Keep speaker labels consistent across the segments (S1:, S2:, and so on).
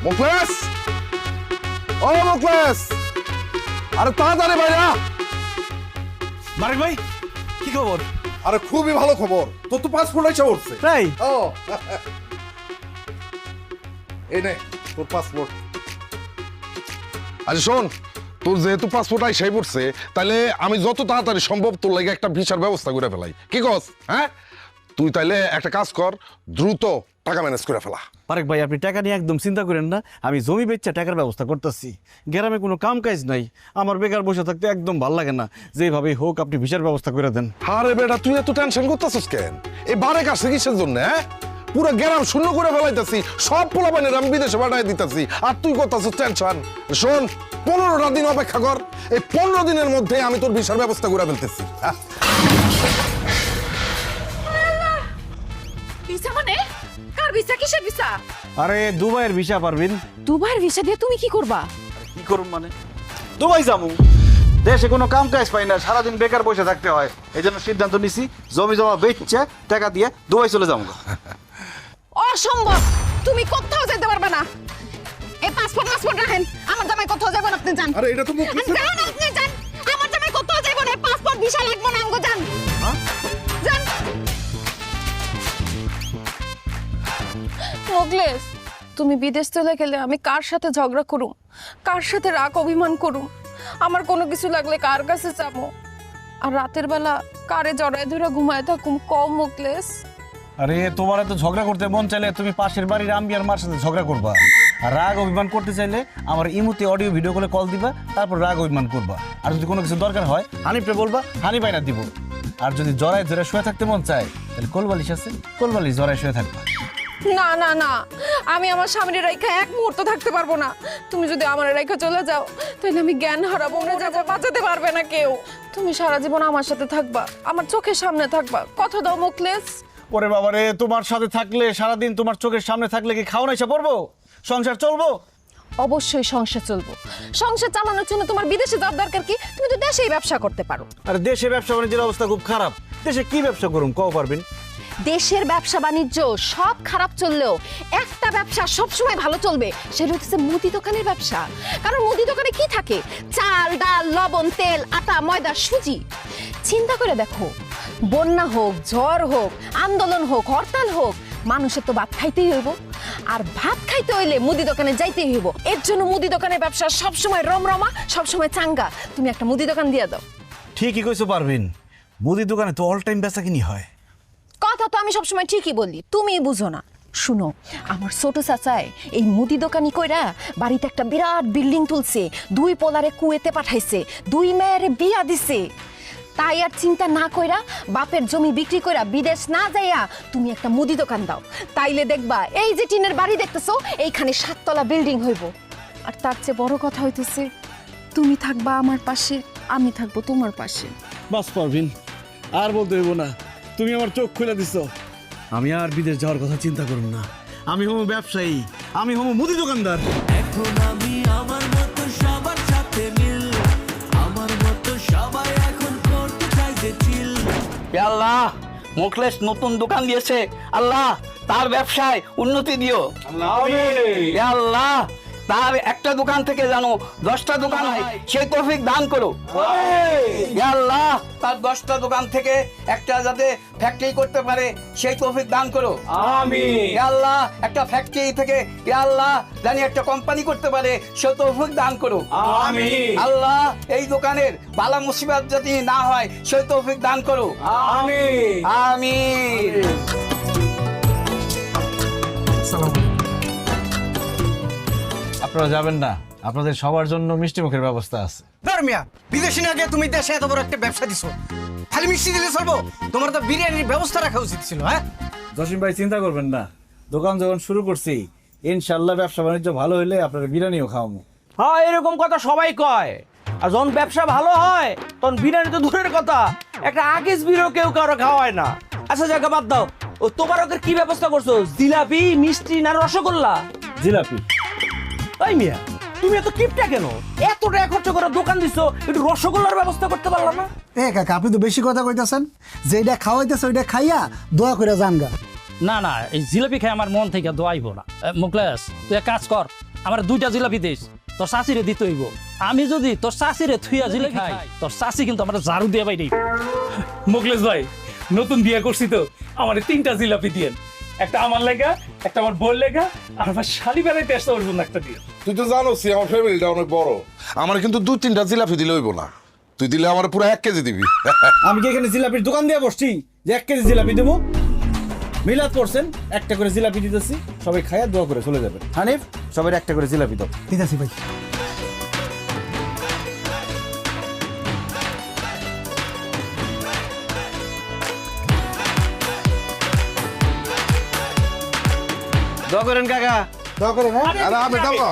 S1: মুখলেস, ও মুখলেস, আরে তাড়াতাড়ি ভাইয়া।
S2: মারেক ভাই, কি খবর?
S1: আরে খুবই ভালো খবর, তোর তো পাসপোর্ট এসে উঠছে।
S2: তাই?
S1: ও এই নে তোর পাসপোর্ট। আচ্ছা শোন, তোর যেহেতু পাসপোর্ট আইসাই পড়ছে, তাহলে আমি যত তাড়াতাড়ি সম্ভব তোর লাগে একটা ভিসার ব্যবস্থা করে ফেলাই। কি কস? হ্যাঁ, তুই তাইলে একটা কাজ কর, দ্রুত টাকা ম্যানেজ করে ফেলা।
S2: মারেক ভাই, আপনি টাকা নিয়ে একদম চিন্তা করেন না, আমি জমি বেচা টাকার ব্যবস্থা করতেছি। গ্রামে কোনো কাম কাজ নাই, আমার বেকার বসে থাকতে একদম ভাল লাগে না। যেভাবে হোক আপনি ভিসার ব্যবস্থা করে দেন।
S1: আরে বেটা, তুই এত টেনশন করতেছিস কেন? এই বারে কাছে কিসের জন্য? হ্যাঁ, পুরো গ্রাম শূন্য করে ফেলাইতেছি, সব পোলাপানের আমি বিদেশে পাঠাই দিতেছি, আর তুই করতেছিস টেনশন। শোন, 15টা দিন অপেক্ষা কর, এই 15 দিনের মধ্যে আমি তোর ভিসার ব্যবস্থা করে ফেলতেছি।
S3: ভিসা মানে? কার ভিসা? কিসের ভিসা?
S2: আরে দুবাইয়ের ভিসা পারবেন।
S3: দুবাইয়ের ভিসা দিয়ে তুমি কি করবা?
S2: কি করুন মানে? দুবাই যাবো। দেশে কোনো কাম কাজ পাই না, সারাদিন বেকার বসে থাকতে হয়। এই জন্য সিদ্ধান্ত নিছি, জমি জমা বেচছে টাকা দিয়ে দুবাই চলে যাবো।
S3: অসম্ভব, তুমি কোথাও যেতে পারবে না। এই পাসপোর্ট রাখেন, আমার জামাই কোথাও যাবেন আপনি যান।
S1: আরে এটা তো
S3: যান, আপনি যান, আমার জামাই কোথাও যাইব না। পাসপোর্ট ভিসা লাগবে না, আমগো যান। যান। মোগলেস, তুমি বিদেশ চলে গেলে আমি কার সাথে ঝগড়া করুম, কার সাথে রাগ অভিমান করুম? আমার কোনো কিছু লাগলে কার কাছে যাবো? আর রাতের বেলা কারে জড়ায় ধরে ঘুমায় থাকুম? কম মোগলেস।
S2: আরে তোমার এত ঝগড়া করতে মন চাইলে তুমি পাশের বাড়ির আম্বিয়ার মার সাথে ঝগড়া করবা। আর রাগ অভিমান করতে চাইলে আমার ইমুতে অডিও ভিডিও করে কল দিবা, তারপর রাগ অভিমান করবা। আর যদি কোনো কিছু দরকার হয় হানিফে বলবা, হানি বাইনা দিব। আর যদি জড়ায় ধরে শুয়ে থাকতে মন চায়, তাহলে কোলবালিশ আছে, কোলবালিশ জড়ায় শুয়ে থাকবা।
S3: না না না, আমি আমার স্বামীর রেখা এক মুহূর্ত থাকতে পারবো না। তুমি যদি আমার রেখা চলে যাও, তাহলে আমি জ্ঞান হারাবো, মরে যাবো, বাঁচাতে পারবে না কেউ। তুমি সারা জীবন আমার সাথে থাকবা, আমার চোখের সামনে থাকবা। কথা দাও মোকলেস।
S2: ওরে বাবারে, তোমার সাথে থাকলে, সারাদিন তোমার চোখের সামনে থাকলে কি খাওয়া এসে পড়বো? সংসার চলবো?
S3: অবশ্যই সংসার চলবো। সংসার চালানোর জন্য তোমার বিদেশে যাওয়ার দরকার কি? তুমি তো দেশেই ব্যবসা করতে পারো।
S2: আর দেশে ব্যবসা বাণিজ্যের অবস্থা খুব খারাপ। দেশে কি ব্যবসা করুম কও পারবেন?
S3: দেশের ব্যবসা বাণিজ্য সব খারাপ চললেও একটা ব্যবসা সবসময় ভালো চলবে, সেটা হচ্ছে মুদি দোকানের ব্যবসা। কারণ মুদি দোকানে কি থাকে? চাল, ডাল, লবণ, তেল, আটা, ময়দা, সুজি। চিন্তা করে দেখো, বন্যা হোক, ঝড় হোক, আন্দোলন হোক, হরতাল হোক, মানুষের তো ভাত খাইতেই হইব। আর ভাত খাইতে হইলে মুদি দোকানে যাইতেই হইব। এর জন্য মুদি দোকানের ব্যবসা সবসময় রমরমা, সবসময় চাঙ্গা। তুমি একটা মুদি দোকান দিয়ে দাও।
S2: ঠিকই কইছো পারবেন, মুদির দোকানে তো অল টাইম বেচা কিনি হয়।
S3: কথা তো আমি সবসময় ঠিকই বলি, তুমি বুঝো না। শুনো, আমার ছোট চাচায় এই মুদি দোকানি কইরা বাড়িতে একটা বিরাট বিল্ডিং তুলছে, 2 পোলারে কুয়েতে পাঠাইছে, 2 মেয়েরে বিয়া দিছে। তাই আর চিন্তা না কইরা বাপের জমি বিক্রি কইরা বিদেশ না যাইয়া তুমি একটা মুদি দোকান দাও। তাইলে দেখবা এই যে টিনের বাড়ি দেখতেছো, এইখানে 7 তলা বিল্ডিং হইব। আর তার চেয়ে বড় কথা হইতেছে, তুমি থাকবা আমার পাশে, আমি থাকবো তোমার পাশে।
S2: বাস পারভিন, আর বলতে হইব না, তুমি আমার চোখ খুলে দিছো। আমি আর বিদেশ যাওয়ার কথা চিন্তা করুন না। আমি হবো ব্যবসায়ী, আমি হবো মুদি দোকানদার।
S4: এখন আমি আমার মতো সবার সাথে মিল, আমার মতো সবাই এখন করতে চাই যে চিল।
S5: আল্লাহ, মুখলেস নতুন দোকান দিয়েছে, আল্লাহ তার ব্যবসায় উন্নতি দিও। আল্লাহ, তার একটা দোকান থেকে জানো 10টা দোকান হয়, সেই তৌফিক দান করো। আল্লাহ, তার 10টা দোকান থেকে একটা যাতে ফ্যাক্টরি করতে পারে, সেই তৌফিক দান করো। আমিন। আল্লাহ, একটা ফ্যাক্টরি থেকে আল্লাহ জানি একটা কোম্পানি করতে পারে, সেই তৌফিক দান করো। আমিন। আল্লাহ, এই দোকানের বালা মুসিবত যদি না হয়, সেই তৌফিক দান করো। আমিন আমিন।
S2: আপনারা যাবেন না, আপনাদের সবার জন্য মিষ্টি মুখের ব্যবস্থা আছে।
S6: ধর্মিয়া, বিদেশি না গিয়ে তুমি দেশে এত বড় একটা ব্যবসা দিছো, খালি মিষ্টি দিলে চলবো? তোমার তো বিরিয়ানির ব্যবস্থা রাখা উচিত ছিল। হ্যাঁ
S2: জসিম ভাই, চিন্তা করবেন না, দোকান যখন শুরু করছি, ইনশাল্লাহ ব্যবসা বাণিজ্য ভালো হইলে আপনারা বিরিয়ানিও খাওয়াবো।
S7: হ্যাঁ, এরকম কথা সবাই কয়। আর যখন ব্যবসা ভালো হয়, তখন বিরিয়ানি তো দূরের কথা, একটা আগেজ বিরও কেউ কারো খাওয়ায় না। আচ্ছা জায়গা বাদ দাও, ও তোবারকের কি ব্যবস্থা করছো? জিলাপি, মিষ্টি না রসগোল্লা?
S2: জিলাপি।
S7: ওই মিয়া, তুমি এত কিপটা কেন? এত টাকা খরচ করে দোকান দিছো, একটু রসগোল্লার ব্যবস্থা করতে পারলাম না?
S8: কাকা, আপনি তো বেশি কথা কইতাছেন। যেটা খাওয়াইতেছে ওইটা খাইয়া দোয়া করে জানগা।
S9: না না, এই জিলাপি খাই আমার মন থেকে দোয়াইব না। মুখলেস, তুই এক কাজ কর, আমার 2টা জিলাপি দিস, তোর শাশিরে দিতে হইব। আমি যদি তোর শাশিরে থুইয়া জিলাপি খাই, তোর শাশি কিন্তু আমার ঝাড়ু দিয়ে বাইরে।
S10: মোকলেশ ভাই, নতুন বিয়ে করছি তো, আমার 3টা জিলাপি দিয়েন। একটা আমার লেগা, একটা আমার বোন লেগা, আর আমার শালি বেড়াইতে আসতে ওর জন্য একটা দিয়ে।
S1: তুই তো জানোস আমার ফ্যামিলিটা অনেক বড়, আমার কিন্তু 2-3টা জিলাপি দিলে হইব না। তুই দিলে আমার পুরো 1 কেজি দিবি।
S2: আমি কি এখানে জিলাপির দোকান দিয়ে বসছি যে 1 কেজি জিলাপি দেবো? মিলাদ করছেন, একটা করে জিলাপি দিতেছি, সবাই খায়া দোয়া করে চলে যাবে। হানিফ, সবাই একটা করে জিলাপি দাও।
S8: ঠিক আছে ভাই।
S2: দোয়া করেন কাকা।
S8: দোয়া করে হ্যাঁ।
S1: আরে আমি দাও না।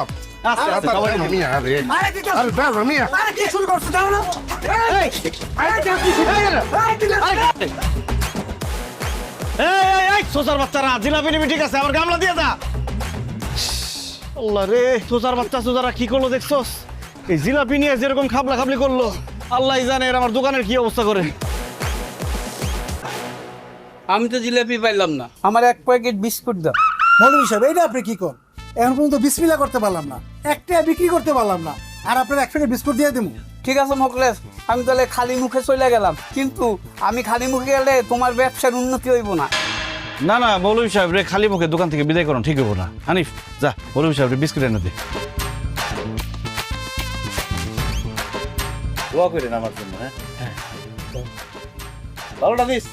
S2: আস্তে আস্তে সবাই নাও।
S1: আমি আরে
S8: আরে দিতে
S1: আরে দাও আমি
S8: আরে কি শুরু করছো দাও না। এই আরে দাও কি শুরু আরে দিলে
S2: এই সোসার বাচ্চারা, জিলাপি নিবি ঠিক আছে, আমার গামলা দিয়ে দা। আল্লাহ রে, সোসার বাচ্চা সোজারা কি করলো দেখছস? এই জিলাপি নিয়ে যেরকম খাবলা খাবলি করলো, আল্লাহ জানে এর আমার দোকানের কি অবস্থা করে।
S5: আমি তো জিলাপি পাইলাম না, আমার 1 প্যাকেট বিস্কুট দাও।
S8: মৌলভী সাহেব এইটা আপনি কি করেন? এখন পর্যন্ত বিসমিল্লাহ করতে পারলাম না, একটা বিক্রি করতে পারলাম না, আর আপনার 1 প্যাকেট বিস্কুট দিয়ে দেবো।
S5: ঠিক আছে মোকলেশ, আমি তাহলে খালি মুখে চলে গেলাম, কিন্তু আমি খালি মুখে গেলে তোমার ব্যবসার উন্নতি হইব না।
S2: না না মৌলভী সাহেব রে, খালি মুখে দোকান থেকে বিদায় করুন, ঠিক হবো না। হানিফ যা, মৌলভী সাহেব রে বিস্কুট এনে দে। দোয়া করেন আমার জন্য। হ্যাঁ ভালোটা দিস।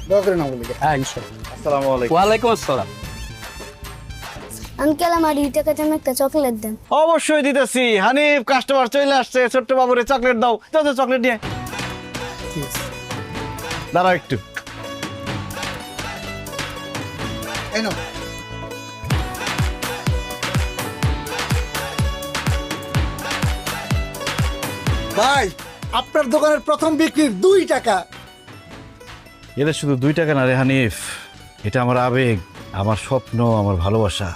S8: দোয়া করে না বলি।
S5: হ্যাঁ ইনশাআল্লাহ।
S2: আসসালামু আলাইকুম।
S5: ওয়ালাইকুম আসসালাম।
S11: আঙ্কেল আমার 2 টাকাতে আমি একটা চকলেট দেন।
S2: অবশ্যই দিতেছি। হানিফ, কাস্টমার চলে আসছে, ছোট্ট বাবুরে চকলেট দাও। যাও যাও চকলেট নিয়ে।
S8: ঠিক আছে।
S2: দাঁড়াও একটু।
S8: এই নাও। ভাই, আপনার দোকানের প্রথম বিক্রির 2 টাকা।
S2: এটা শুধু 2 টাকা না রে হানিফ, এটা আমার আবেগ, আমার স্বপ্ন, আমার ভালোবাসা।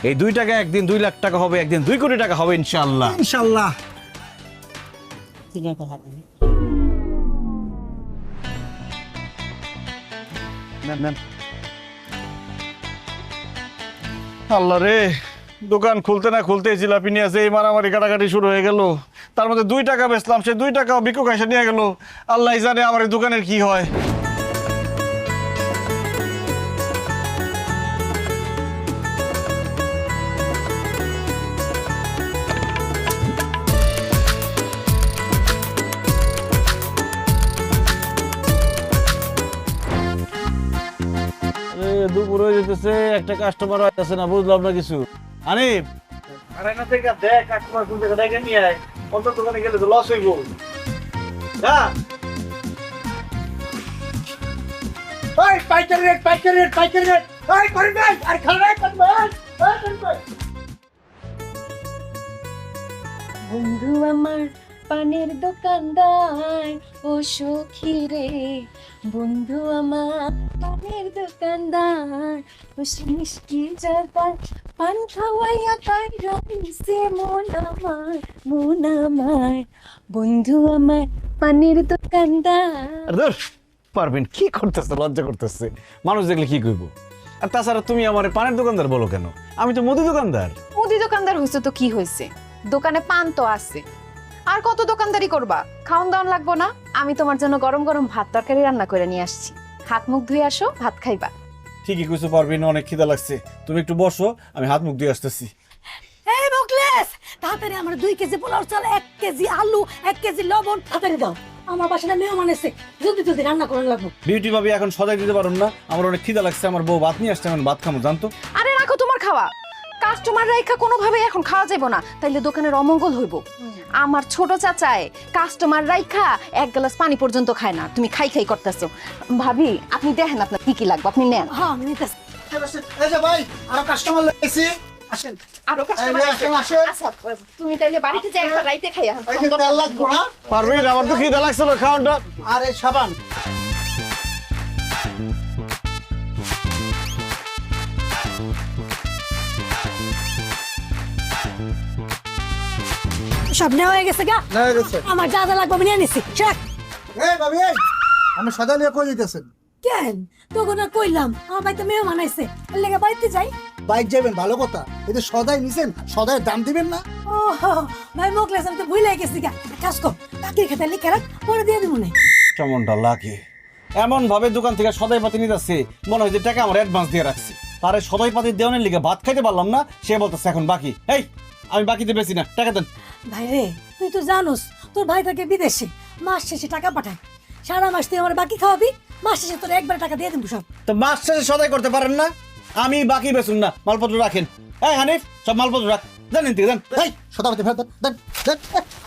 S2: এই 2 টাকা একদিন 2 লাখ টাকা হবে, একদিন 2 কোটি টাকা হবে ইনশাআল্লাহ।
S8: ইনশাআল্লাহ।
S2: নেন। আল্লাহ রে, দোকান খুলতে না খুলতে জিলাপি নিয়ে আসে, এই মারামারি কাটাকাটি শুরু হয়ে গেল। তার মধ্যে 2 টাকা বেচলাম, সে 2 টাকাও ভিক্ষুক এসে নিয়ে গেল। আল্লাহ জানে আমার এই দোকানের কি হয়। দুপুর হয়ে যেতেছে, একটা কাস্টমার আসতেছে না, বুঝলাম না কিছু। হানিফ, আরে না থেকে দেখ কাস্টমার কোন জায়গা থেকে নিয়ে আয়, অন্য দোকানে গেলে তো লস হইব। যা।
S8: এই পাইকারি রেট, পাইকারি রেট, পাইকারি রেট। এই করি ভাই, আর খালি ভাই করি ভাই। এই করি ভাই।
S3: বন্ধু আমার পানের দোকানদার ও সখী রে, বন্ধু আমার পানের দোকানদার ও মিষ্টি জাতার, পান খাওয়াইয়া কাইরা দিছে মন আমার, বন্ধু আমার পানের দোকানদার।
S2: আরে ধুর, পারবেন কি করতেছে, লজ্জা করতেছে, মানুষ দেখলে কি কইব। আর তাছাড়া তুমি আমার পানের দোকানদার বলো কেন? আমি তো মুদি দোকানদার।
S3: মুদি দোকানদার হইছে তো কি হইছে, দোকানে পান তো আছে, আর কত দোকানদারি করবা? খাওন দাওন লাগবো না? আমি তোমার জন্য গরম গরম ভাত তরকারি রান্না করে নিয়ে আসছি, হাত মুখ ধুয়ে আসো, ভাত খাইবা।
S2: ঠিকই কইছো পারবেন, অনেক খিদা লাগছে, তুমি একটু বসো, আমি হাত মুখ দিয়ে আসতেছি।
S11: এই মোকলেস, তাড়াতাড়ি আমার 2 কেজি পোলাও চাল, 1 কেজি আলু, 1 কেজি লবণ তাড়াতাড়ি দাও। আমার বাসায় মেহমান এসে, জলদি জলদি রান্না করে লাগবো।
S2: বিউটি ভাবি এখন সদাই দিতে পারুন না, আমার অনেক খিদা লাগছে, আমার বউ ভাত নিয়ে আসছে, আমি ভাত খাবো জানতো।
S3: আরে রাখো তোমার খাওয়া, কাস্টমার রাইখা কোনোভাবে এখন খাওয়া যাইব না, তাইলে দোকানের অমঙ্গল হইব। আমার ছোট চাচায় কাস্টমার রাইখা 1 গ্লাস পানি পর্যন্ত খায় না, তুমি খাই খাই করতেছো। ভাবি আপনি দেখেন আপনার কি কি লাগবে, আপনি নেন।
S11: হ্যাঁ আমি নিতেছি।
S8: এই যে ভাই, আর কাস্টমার লাগাইছি, আসেন।
S3: আরো
S8: এই
S3: কাস্টমার
S8: যে আসেন, আসেন।
S3: আচ্ছা তুমি তাইলে বাড়িতে যাই, একবার রাইতে খাইয়া।
S8: এই যে তেল লাগবো না,
S2: পারবেন, আমার তো খিদা লাগছিল, খাওয়ানটা।
S8: আর এই সাবান।
S11: সব নেওয়া হয়ে গেছে গা,
S8: না গেছে।
S11: আমার যা যা লাগবে আমি নিয়ে নিছি। চেক।
S8: এই ভাবি, এই আমি সদা নিয়ে কই দিতেছেন?
S11: কেন তোকে না কইলাম আমার বাড়িতে মেহমান আইছে, এর লেগে বাড়িতে যাই।
S8: বাইক যাবেন ভালো কথা, এতে সদাই নিছেন, সদাই দাম দিবেন না।
S11: ও ভাই মোকলেস, আমি তো ভুলে গেছি গা। কাজ কর, বাকির খাতা লিখে রাখ, পরে দিয়ে দিব না।
S2: কেমনটা লাগে এমন ভাবে দোকান থেকে সদাই পাতি নিতেছে, মনে হয় যে টাকা আমার অ্যাডভান্স দিয়ে রাখছি, তারে সদাই পাতি দেওয়ানের লিগে ভাত খাইতে পারলাম না, সে বলতেছে এখন বাকি। এই আমি বাকিতে বেশি না, টাকা দেন।
S11: ভাই রে, তুই তো জানোস তোর ভাই থাকে বিদেশে, মাস শেষে টাকা পাঠায়। সারা মাস তুই আমার বাকি খাওয়াবি, মাস শেষে তোর একবার টাকা দিয়ে দিব সব।
S2: তো মাস শেষে সদাই করতে পারেন না? আমি বাকি বেচুন না, মালপত্র রাখেন। এই হানিফ, সব মালপত্র রাখ, জানেন তুই জান।
S8: এই সদাপাতি ফেরত দেন, দেন।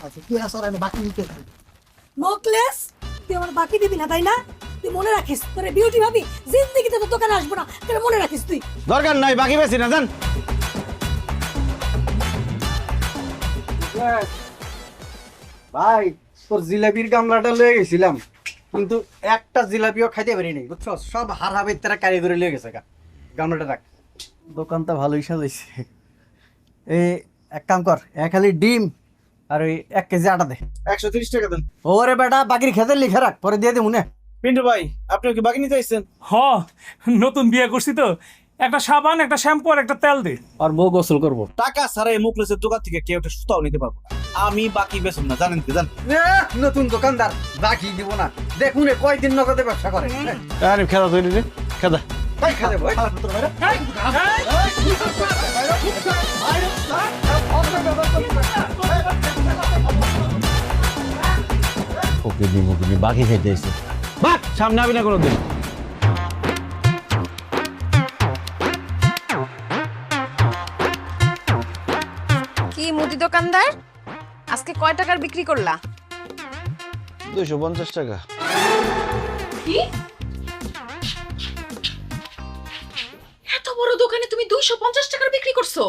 S8: আচ্ছা তুই আসর, আমি বাকি নিতে যাই।
S11: মোকলেস, তুই আমার বাকি দিবি না তাই না? তুই মনে রাখিস, তোর বিউটি ভাবি জিন্দেগিতে তো দোকানে আসবো না, তাহলে মনে রাখিস তুই।
S2: দরকার নাই, বাকি বেশি না, জান।
S6: ভাই তোর জিলাপির গামলাটা লয়ে গেছিলাম, কিন্তু একটা জিলাপিও খাইতে পারি নাই, বুঝছো? সব হারাবের তারা কারিগরি লয়ে গেছে। গামলাটা রাখ, দোকানটা ভালোই সাজাইছে। এই এক কাম কর, খালি ডিম আর ওই 1 কেজি আটা দে।
S2: 130 টাকা দেন।
S6: ওরে বেটা, বাকির খেতে লিখে রাখ, পরে দিয়ে দেবো না।
S2: পিন্টু ভাই, আপনি কি বাকি নিতে আসছেন?
S10: হ, নতুন বিয়ে করছি তো, একটা সাবান, একটা শ্যাম্পু আর একটা তেল দে।
S6: আর বউ গোসল করবো।
S2: টাকা ছাড়া এই মুখলেসের দোকান থেকে কেউ একটা সুতাও নিতে পারবো না। আমি বাকি বেচুন না, জানেন কি জান।
S6: নতুন দোকানদার, বাকি দিব না। দেখুন কয়দিন নগদে ব্যবসা করে।
S2: আরে খেদা তৈরি রে, খেদা। বাকি খাইতে এসে বাক, সামনে আবি না কোনোদিন।
S3: কি মুদি দোকানদার, আজকে কয় টাকার বিক্রি করলা?
S2: 250 টাকা।
S3: কি এত বড় দোকানে তুমি 250 টাকার বিক্রি করছো?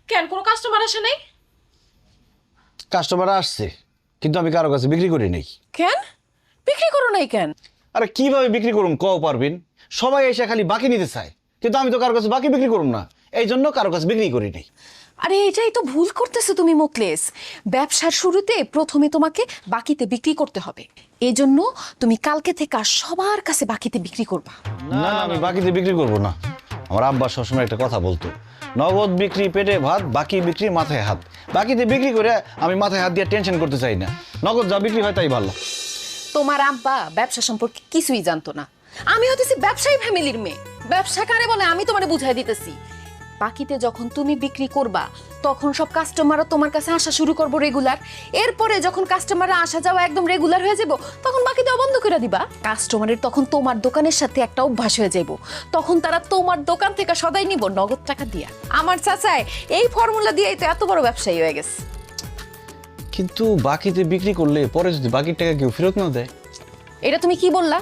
S3: কেন, কোনো কাস্টমার আসে নাই?
S2: কাস্টমার আসছে, কিন্তু আমি কারো কাছে বিক্রি করি নাই।
S3: কেন বিক্রি করো নাই কেন?
S2: আরে কিভাবে বিক্রি করুম কও পারবিন? সবাই এসে খালি বাকি নিতে চায়, কিন্তু আমি তো কারো কাছে বাকি বিক্রি করুম না, এই জন্য কারো কাছে বিক্রি করি নাই।
S3: আরে এটাই তো ভুল করতেছো তুমি মোকলেস। ব্যবসার শুরুতে প্রথমে তোমাকে বাকিতে বিক্রি করতে হবে, এজন্য তুমি কালকে থেকে সবার কাছে বাকিতে বিক্রি করবা।
S2: না, আমি বাকিতে বিক্রি করব না। আমার আব্বা সবসময় একটা কথা বলতো, নগদ বিক্রি পেটে ভাত, বাকি বিক্রি মাথায় হাত। বাকিতে বিক্রি করে আমি মাথায় হাত দিয়ে টেনশন করতে চাই না, নগদ যা বিক্রি হয় তাই ভালো।
S3: তোমার আব্বা ব্যবসা সম্পর্কে কিছুই জানতো না। আমি হতেছি ব্যবসায়ী ফ্যামিলির মেয়ে, ব্যবসা কারে বলে আমি তোমারে বুঝাই দিতেছি। বাকিতে যখন তুমি বিক্রি করবা, তখন সব কাস্টমাররা তোমার কাছে আসা শুরু করবো রেগুলার। এরপরে যখন কাস্টমাররা আসা যাওয়া একদম রেগুলার হয়ে যাব, তখন বাকি দেওয়া বন্ধ করে দিবা। কাস্টমারের তখন তোমার দোকানের সাথে একটা অভ্যাস হয়ে যাব, তখন তারা তোমার দোকান থেকে সদাই নিব নগদ টাকা দিয়া। আমার চাচায় এই ফর্মুলা দিয়েই তো এত বড় ব্যবসায়ী হয়ে গেছে।
S2: কিন্তু বাকিতে বিক্রি করলে পরে যদি বাকির টাকা কেউ ফেরত না দেয়?
S3: এটা তুমি কি বললা?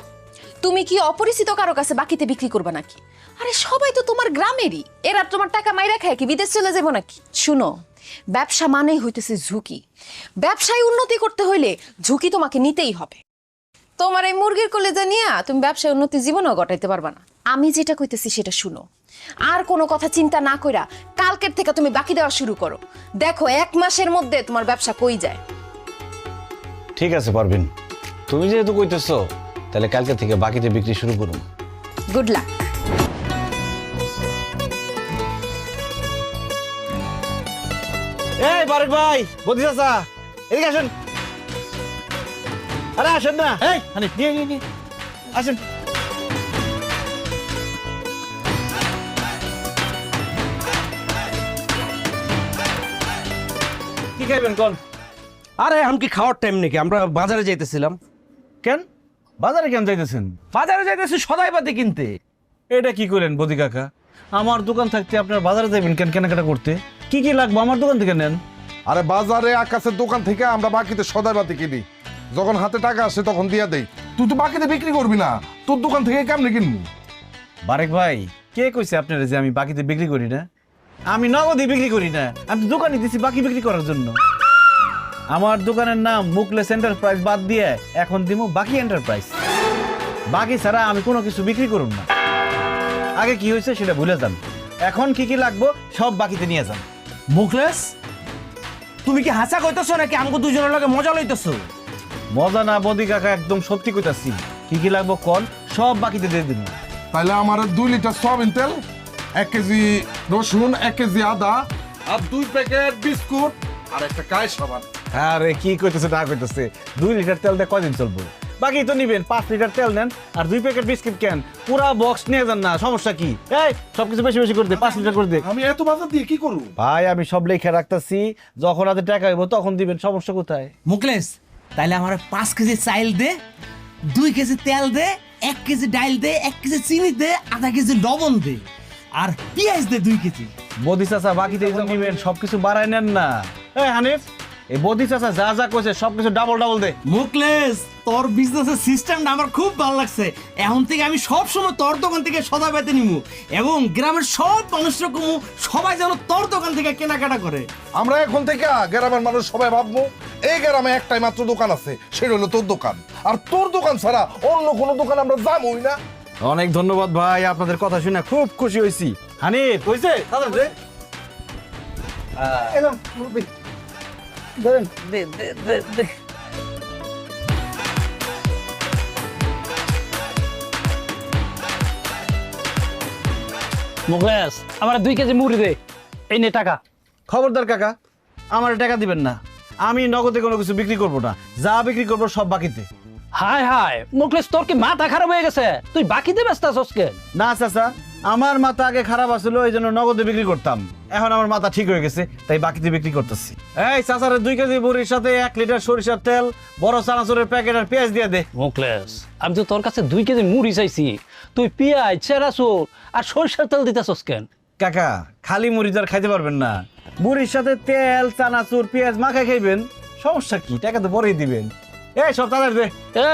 S3: তুমি কি অপরিচিত কারো কাছে বাকিতে বিক্রি করবে নাকি? আরে সবাই তো তোমার গ্রামেরই, এরা তোমার টাকা মাইরা খায় কি বিদেশ চলে যাবো নাকি? শুনো, ব্যবসা মানেই হইতেছে ঝুঁকি। ব্যবসায় উন্নতি করতে হইলে ঝুঁকি তোমাকে নিতেই হবে। তোমার এই মুরগির কলেজা নিয়ে তুমি ব্যবসায় উন্নতি জীবনেও ঘটাইতে পারবা না। আমি যেটা কইতেছি সেটা শুনো, আর কোনো কথা চিন্তা না কইরা কালকের থেকে তুমি বাকি দেওয়া শুরু করো। দেখো 1 মাসের মধ্যে তোমার ব্যবসা কই যায়।
S2: ঠিক আছে পারবিন, তুমি যেহেতু কইতেছো, তাহলে কালকে থেকে বাকিতে বিক্রি শুরু করুন।
S3: Good luck.
S2: এই বারেক ভাই, বদি চাচা, এদিকে আসেন। আরে আসেন না, এই হানিফ নিয়ে আসেন। কি খাইবেন কোন?
S7: আরে এখন কি খাওয়ার টাইম নাকি? আমরা বাজারে যাইতেছিলাম।
S2: কেন বাজারে কেন যাইতেছেন?
S7: বাজারে যাইতেছি সদাই পাতি কিনতে।
S2: এটা কি করেন বদি কাকা? আমার দোকান থাকতে আপনার বাজারে যাবেন কেন কেনাকাটা করতে? কি কি লাগবে আমার দোকান থেকে নেন।
S1: আরে বাজারে আকাশের দোকান থেকে আমরা বাকিতে সদাই বাতি কিনি, যখন হাতে টাকা আসে তখন দিয়া দেই। তুই তো বাকিতে বিক্রি করবি না, তোর দোকান থেকে কেমনে কিনবো?
S2: বারেক ভাই, কে কইছে আপনারা যে আমি বাকিতে বিক্রি করি না? আমি নগদে বিক্রি করি না, আমি দোকানে দিছি বাকি বিক্রি করার জন্য। আমার দোকানের নাম মুকলেস এন্টারপ্রাইজ বাদ দিয়ে এখন দিমু বাকি এন্টারপ্রাইজ। বাকি ছাড়া আমি কোনো কিছু বিক্রি করুম না। আগে কি হয়েছে সেটা ভুলে যান, এখন কি কি লাগবো সব বাকিতে নিয়ে যান।
S7: মুখলেস, তুমি কি হাসা কইতেছো নাকি আমাকে দুজনের লগে মজা লইতেছো?
S2: মজা না বদি কাকা, একদম সত্যি কইতাছি। কি কি লাগবো কোন, সব বাকিতে দিয়ে দিন।
S1: তাইলে আমার 2 লিটার সয়াবিন তেল 1 কেজি রসুন, 1 কেজি আদা, আর 2 প্যাকেট বিস্কুট, আর একটা কায় সাবান।
S2: আরে কি কইতেছে না কইতেছে, 2 লিটার তেল দিয়ে কদিন চলবো? বাকি তো নিবেন, 5 লিটার তেল নেন আর 2 প্যাকেট বিস্কিট কেন, পুরা বক্স নিয়ে যান না, সমস্যা কি? এই সবকিছু বেশি বেশি করে দে, 5 লিটার করে দে।
S1: আমি এত বাজার দিয়ে কি করব?
S2: ভাই আমি সব লেখা রাখতাছি, যখন হাতে টাকা হইব তখন দিবেন, সমস্যা কোথায়?
S7: মুকলেশ তাইলে আমার 5 কেজি চাইল দে, 2 কেজি তেল দে, 1 কেজি ডাইল দে, 1 কেজি চিনি দে, আধা কেজি লবণ দে, আর পেঁয়াজ দে 2 কেজি।
S2: বদি চাচা বাকিতে এই নিবেন, সবকিছু বাড়াই নেন না। এই হানিফ, এই বদি চাচা যা যা কইছে সবকিছু ডাবল ডাবল দে।
S7: মুকলেশ তোর বিজনেসের সিস্টেমটা আমার খুব ভালো লাগছে। এখন থেকে আমি সব সময় তোর দোকান থেকে সদা পেতে নিমু এবং গ্রামের সব মানুষরা কমু, সবাই যেন তোর দোকান থেকে কেনাকাটা করে।
S1: আমরা এখন থেকে গ্রামের মানুষ সবাই ভাববো এই গ্রামে একটাই মাত্র দোকান আছে, সেটা হলো তোর দোকান। আর তোর দোকান ছাড়া অন্য কোনো দোকান আমরা যাবোই না।
S2: অনেক ধন্যবাদ ভাই, আপনাদের কথা শুনে খুব খুশি হয়েছি। হানিফ কইছে দাদা দে।
S8: এলাম মুরব্বি, ধরেন।
S7: দে দে দে দে।
S9: মুকলেশ আমার 2 কেজি মুড়ি দে, এই নে টাকা।
S2: খবরদার কাকা, আমার টাকা দিবেন না, আমি নগদে কোনো কিছু বিক্রি করব না, যা বিক্রি করব সব বাকিতে।
S9: হায় হায় মুকলেশ, তোর কি মাথা খারাপ হয়ে গেছে? তুই বাকিতে ব্যস্ত আছিস কেন?
S2: না চাচা, আমার মাথা আগে খারাপ আছিল, এই জন্য নগদে বিক্রি করতাম, এখন আমার মাথা ঠিক হয়ে গেছে তাই বাকিতে বিক্রি করতেছি। এই চাচারে 2 কেজি মুড়ির সাথে 1 লিটার সরিষার তেল, বড় চানাচুরের প্যাকেট আর পেঁয়াজ দিয়ে দে।
S9: মুকলেশ আমি তো তোর কাছে 2 কেজি মুড়ি চাইছি, তুই পেঁয়াজ, চেরাচুর আর সরিষার তেল দিতেছস কেন?
S2: কাকা খালি মুড়ি তো আর খাইতে পারবেন না, মুড়ির সাথে তেল, চানাচুর, পেঁয়াজ মাখাই খাইবেন, সমস্যা কি? টাকা তো পরেই দিবেন। এই সব তাড়াতাড়ি দে।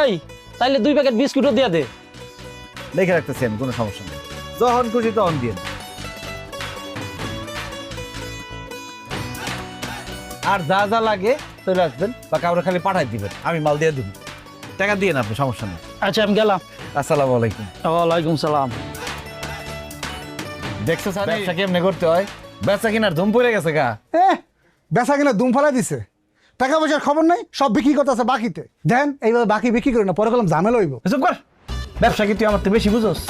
S9: এই তাইলে 2 প্যাকেট বিস্কুটও দিয়ে দে।
S2: লিখে রাখতেছি আমি, কোনো সমস্যা নেই, যখন খুশি তখন দিয়ে। আর যা যা লাগে চলে আসবেন বা কাউরে খালি পাঠাই দিবেন, আমি মাল দিয়ে দিব, টাকা দিয়ে না আপনি, সমস্যা নেই।
S9: আচ্ছা আমি গেলাম।
S2: আসসালামু আলাইকুম।
S9: ওয়ালাইকুম সালাম।
S2: দেখছো স্যার ব্যবসা কেমনে করতে হয়? ব্যবসা কিনার ধুম পড়ে গেছে গা।
S8: বেচা কিনা দুম ফেলা দিছে, টাকা পয়সার খবর নাই, সব বিক্রি করতেছে বাকিতে। দেন এইভাবে বাকি বিক্রি করে না, পরে কলম ঝামেলা হইব।
S2: চুপ কর, ব্যবসা কি তুই আমার তো বেশি বুঝোস?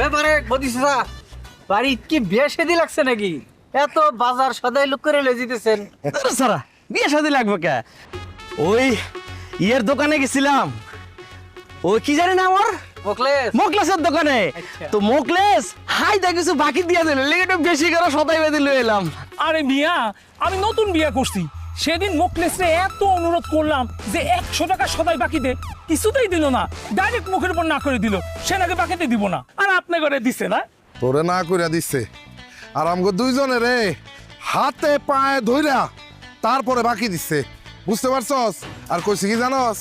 S6: এবারে বদিসা বাড়ি কি বিয়ে শাদী লাগছে নাকি? এত বাজার সদাই লোক করে লয়ে যেতেছেন।
S2: সারা বিয়ে শাদী লাগবে কে? ওই ইয়ের দোকানে গেছিলাম, ওই কি জানি না আমার
S6: মুকলেশ
S2: মোকলেসের দোকানে, তো মোকলেস হাই দা কিছু বাকি দিয়ে দিল, লেগে বেশি করে সদাই বেঁধে লয়ে এলাম।
S10: আরে মিয়া, আমি নতুন বিয়ে করছি, সেদিন মোকলেসরে এত অনুরোধ করলাম যে 100 টাকা সদাই বাকি দে, কিছুতেই দিল না, ডাইরেক্ট মুখের উপর না করে দিল, সে নাকি বাকিতে দিব না, আর আপনি করে দিছে না।
S1: তোরে না কইরা দিচ্ছে, আর আমগো দুইজনে রে হাতে পায়ে ধইরা তারপরে বাকি দিচ্ছে, বুঝতে পারছস? আর কইছে কি জানস?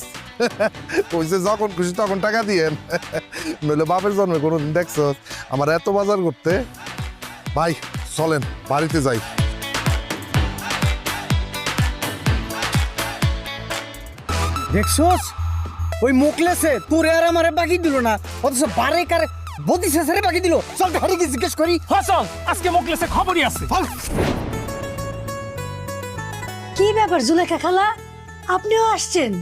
S1: কইছে যখন খুশি তখন টাকা দিয়েন, নইলে বাপের জন্মে কোনোদিন দেখছস আমার এত বাজার করতে। ভাই চলেন বাড়িতে যাই।
S6: দেখছস ওই মুকলেসে তোরে আর আমারে বাকি দিল না, অথচ বারে কারে বদিসা সারে বাকি দিল। চল তো হারিকে জিজ্ঞেস করি।
S10: হাসন, আজকে মোকলেসে খবরই আছে।
S11: কি ব্যাপার জুলেখা খালা, আপনিও আসছেন?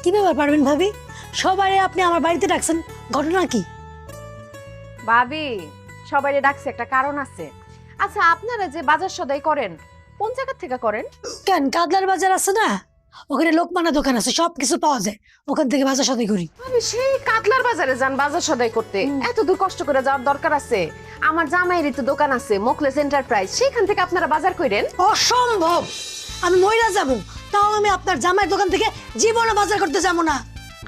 S11: কি ব্যাপার পারবেন ভাবি, সবাই আপনি আমার বাড়িতে ডাকছেন, ঘটনা কি?
S3: ভাবি সবাই ডাকছে, একটা কারণ আছে। আচ্ছা আপনারা যে বাজার সদাই করেন কোন জায়গা থেকে করেন?
S11: কেন, কাদলার বাজার আছে না, ওখানে লোকমানা দোকান আছে, সব কিছু পাওয়া যায়, ওখান থেকে বাজার সদাই করি।
S3: আমি সেই কাতলার বাজারে যান বাজার সদাই করতে, এত দূর কষ্ট করে যাওয়ার দরকার আছে? আমার জামাইয়েরই তো দোকান আছে মোকলেস এন্টারপ্রাইজ, সেখান থেকে আপনারা বাজার করেন?
S11: অসম্ভব, আমি মহিলা যাব, তাও আমি আপনার জামাইয়ের দোকান থেকে জীবনে বাজার করতে যাবো না।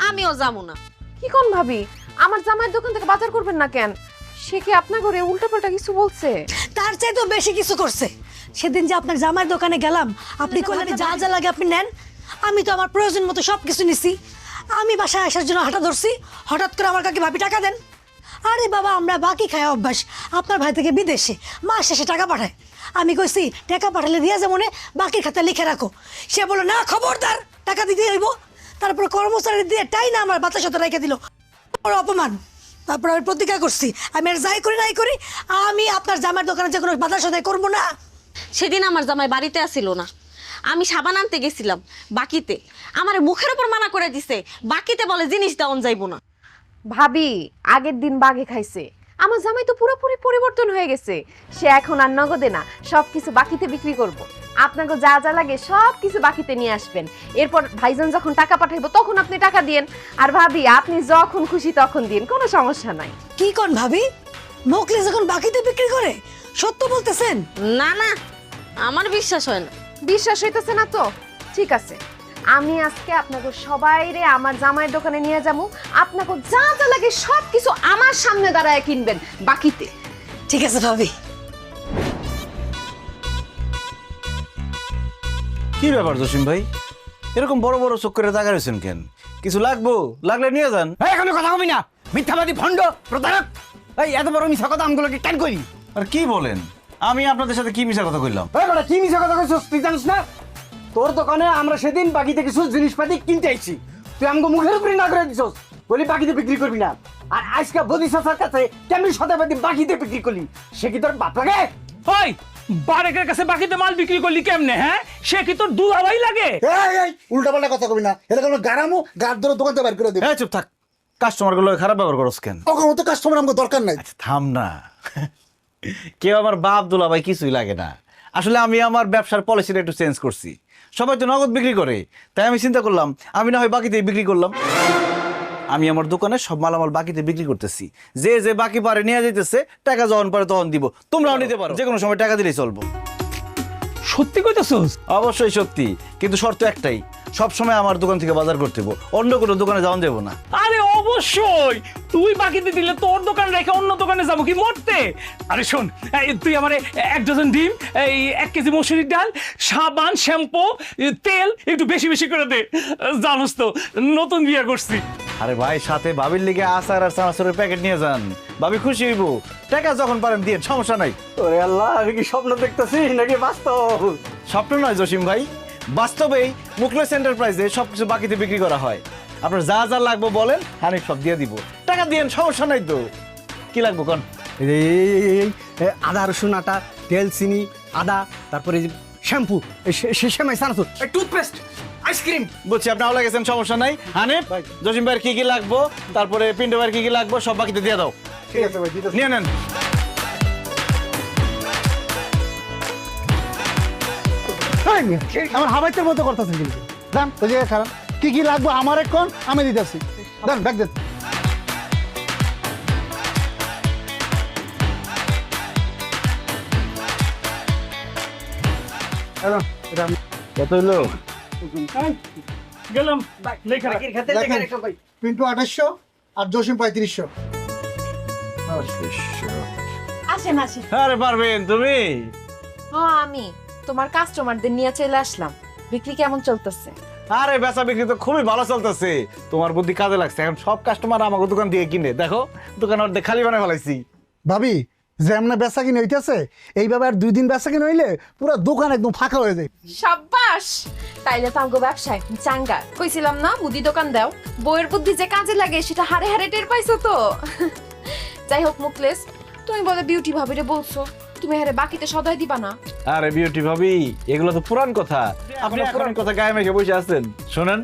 S3: আমিও যাবো না। কি কোন ভাবি, আমার জামাইয়ের দোকান থেকে বাজার করবেন না কেন? সে কি আপনার ঘরে উল্টাপাল্টা কিছু বলছে?
S11: তার চাইতেও বেশি কিছু করছে। সেদিন যে আপনার জামাইয়ের দোকানে গেলাম, আপনি কইলেন যা যা লাগে আপনি নেন, আমি তো আমার প্রয়োজন মতো সব কিছু নিছি। আমি বাসায় আসার জন্য হাঁটা ধরছি, হঠাৎ করে আমার কাকে ভাবি টাকা দেন। আরে বাবা, আমরা বাকি খাই অভ্যাস, আপনার ভাই থেকে বিদেশে মাস শেষে টাকা পাঠায়। আমি কইছি টাকা পাঠালে দিয়া যেমন বাকির খাতা লিখে রাখো, সে বললো না খবরদার টাকা দিতে হইব। তারপর কর্মচারী দিয়ে টাই না আমার বাতাস হতে রেখে দিল, বড় অপমান। তারপর আমি প্রতিজ্ঞা করছি আমি আর যাই করি নাই করি, আমি আপনার জামার দোকানে যে কোনো বাতাস হতে করবো না।
S12: সেদিন আমার জামাই বাড়িতে আসিল না, আমি সাবান আনতে গেছিলাম বাকিতে, আমার মুখের উপর মানা করে দিছে, বাকিতে বলে জিনিস দেওয়ান যাইব না।
S3: ভাবি আগের দিন বাঘে খাইছে, আমার জামাই তো পুরোপুরি পরিবর্তন হয়ে গেছে। সে এখন আর নগদে না, সবকিছু বাকিতে বিক্রি করব। আপনাকে যা যা লাগে সব কিছু বাকিতে নিয়ে আসবেন। এরপর ভাইজান যখন টাকা পাঠাইবো তখন আপনি টাকা দিয়েন। আর ভাবি আপনি যখন খুশি তখন দিন, কোনো সমস্যা নাই।
S11: কি কোন ভাবি, মোকলেস যখন বাকিতে বিক্রি করে? সত্য বলতেছেন?
S12: না না, আমার বিশ্বাস হয় না।
S3: বিশ্বাস হইতেছে না তো ঠিক আছে, আমি আজকে আপনাকে সবাইরে আমার জামাইয়ের দোকানে নিয়ে যাবো। আপনাকে যা যা লাগে সব কিছু আমার সামনে দাঁড়ায় কিনবেন বাকিতে।
S11: ঠিক আছে ভাবি।
S2: কি ব্যাপার জসিম ভাই, এরকম বড় বড় চোখ করে তাকা রয়েছেন কেন? কিছু লাগবো, লাগলে নিয়ে যান।
S6: এখনো কথা কবি না, মিথ্যাবাদী ভণ্ড প্রতারক। এই এত বড় মিথ্যা কথা আমগুলোকে কেন করি?
S2: আর কি বলেন, আমি আপনাদের সাথে কি মিশা কথা কইলাম?
S6: কি মিথ্যা কথা কইছস তুই জানিস না? তোর দোকানে আমরা সেদিন বাকিতে কিছু জিনিসপাতি কিনতে আইছি, তুই আমগো মুখের উপরে না করে দিছস, বলি বাকিতে বিক্রি করবি না। আর আজকে বদি চাচার কাছে কেমনি শতাবাদী বাকিতে বিক্রি করলি, সে কি তোর বাপ লাগে?
S10: ওই বারেকের কাছে বাকিতে মাল বিক্রি করলি কেমনে? হ্যাঁ, সে কি তোর দুলাভাই লাগে?
S8: উল্টা পাল্টা কথা কবি না, এটা কোনো গারামো গার ধরে দোকান থেকে বের করে দেবে।
S2: হ্যাঁ চুপ থাক, কাস্টমার গুলো খারাপ ব্যবহার করস কেন?
S8: ওকে মতো কাস্টমার আমাকে দরকার নাই।
S2: থাম না, কেউ আমার বাপ দুলাভাই কিছুই লাগে না। আসলে আমি আমার ব্যবসার পলিসিটা একটু চেঞ্জ করছি। সবাই তো নগদ বিক্রি করে, তাই আমি চিন্তা করলাম আমি না হয় বাকিতে বিক্রি করলাম। আমি আমার দোকানে সব মালামাল বাকিতে বিক্রি করতেছি, যে যে বাকি পারে নিয়ে যাইতেছে, টাকা যখন পারে তখন দিব। তোমরাও নিতে পারো, যে কোনো সময় টাকা দিলেই চলবো।
S10: সত্যি কইতেছস?
S2: অবশ্যই সত্যি, কিন্তু শর্ত একটাই, সব সময় আমার দোকান থেকে বাজার করতে হবে, অন্য কোনো দোকানে যাওয়া যাবো না।
S10: আরে অবশ্যই, তুই বাকিতে দিলে তোর দোকান রেখে অন্য দোকানে যাবো কি মরতে? আরে শোন, তুই আমারে 1 ডজন ডিম, এই 1 কেজি মসুরির ডাল, সাবান, শ্যাম্পু, তেল একটু বেশি বেশি করে দে। জানোস তো নতুন বিয়ে করছি।
S2: আরে ভাই, সাথে ভাবির লিগে আচার আর চানাচুরের প্যাকেট নিয়ে যান, ভাবি খুশি হইব। টাকা যখন পারেন দিয়ে, সমস্যা নাই।
S6: ওরে আল্লাহ, আমি কি স্বপ্ন দেখতেছি নাকি বাস্তব?
S2: স্বপ্ন নয় জসিম ভাই, বাস্তবেই মুখলেস এন্টারপ্রাইজে সবকিছু বাকিতে বিক্রি করা হয়। আপনার যা যা লাগবে বলেন, হানিফ সব দিয়ে দিব। টাকা দিয়েন, সমস্যা নাই তো। কি লাগবে কোন?
S6: আদা রসুন আটা, তেল, চিনি, আদা, তারপরে শ্যাম্পু, সেমাই, সানাসুর, টুথপেস্ট, আইসক্রিম।
S2: বলছি আপনি আওলা গেছেন, সমস্যা নাই। হানিফ, জসিম ভাইয়ের কি কি লাগবো, তারপরে পিন্টু ভাইয়ের কি কি লাগবো সব বাকিতে দিয়ে দাও।
S6: ঠিক আছে ভাই,
S2: নিয়ে নেন।
S8: আমার হাবাইতের মতো করতেছেন কিন্তু। জান ওই জায়গায় খারাপ, কি কি লাগবে আমার এখন আমি দিতেছি। দেন ব্যাগ দেন।
S2: কত হইলো?
S10: গেলাম লেখা।
S8: পিন্টু 2800 আর জসিম 3500।
S3: আসেন আসেন।
S2: আরে পারবেন তুমি?
S3: হ্যাঁ, আমি তোমার কাস্টমারদের নিয়ে চলে আসলাম। বিক্রি কেমন চলতেছে?
S2: আরে বেচা বিক্রি তো খুবই ভালো চলতেছে, তোমার বুদ্ধি কাজে লাগছে। এখন সব কাস্টমার আমাকে দোকান দিয়ে কিনে, দেখো দোকান অর্ধেক খালি বানায় ফেলাইছি।
S8: ভাবি যেমন বেচা কিনে হইতেছে, এইভাবে আর 2 দিন বেচা কিনে হইলে পুরো দোকান একদম ফাঁকা হয়ে যায়।
S3: সাব্বাস, তাইলে তো আমগো ব্যবসা এখন চাঙ্গা। কইছিলাম না মুদি দোকান দাও, বইয়ের বুদ্ধি যে কাজে লাগে সেটা হারে হারে টের পাইছো তো। যাই হোক মুকলেস, তুমি বলে বিউটি ভাবিরে বলছো তুমি হারে বাকিতে সদাই দিবা না।
S2: আরে বিউটি ভাবি, এগুলো তো পুরান কথা, আপনি পুরান কথা গায়ে মেখে বসে আছেন। শোনেন,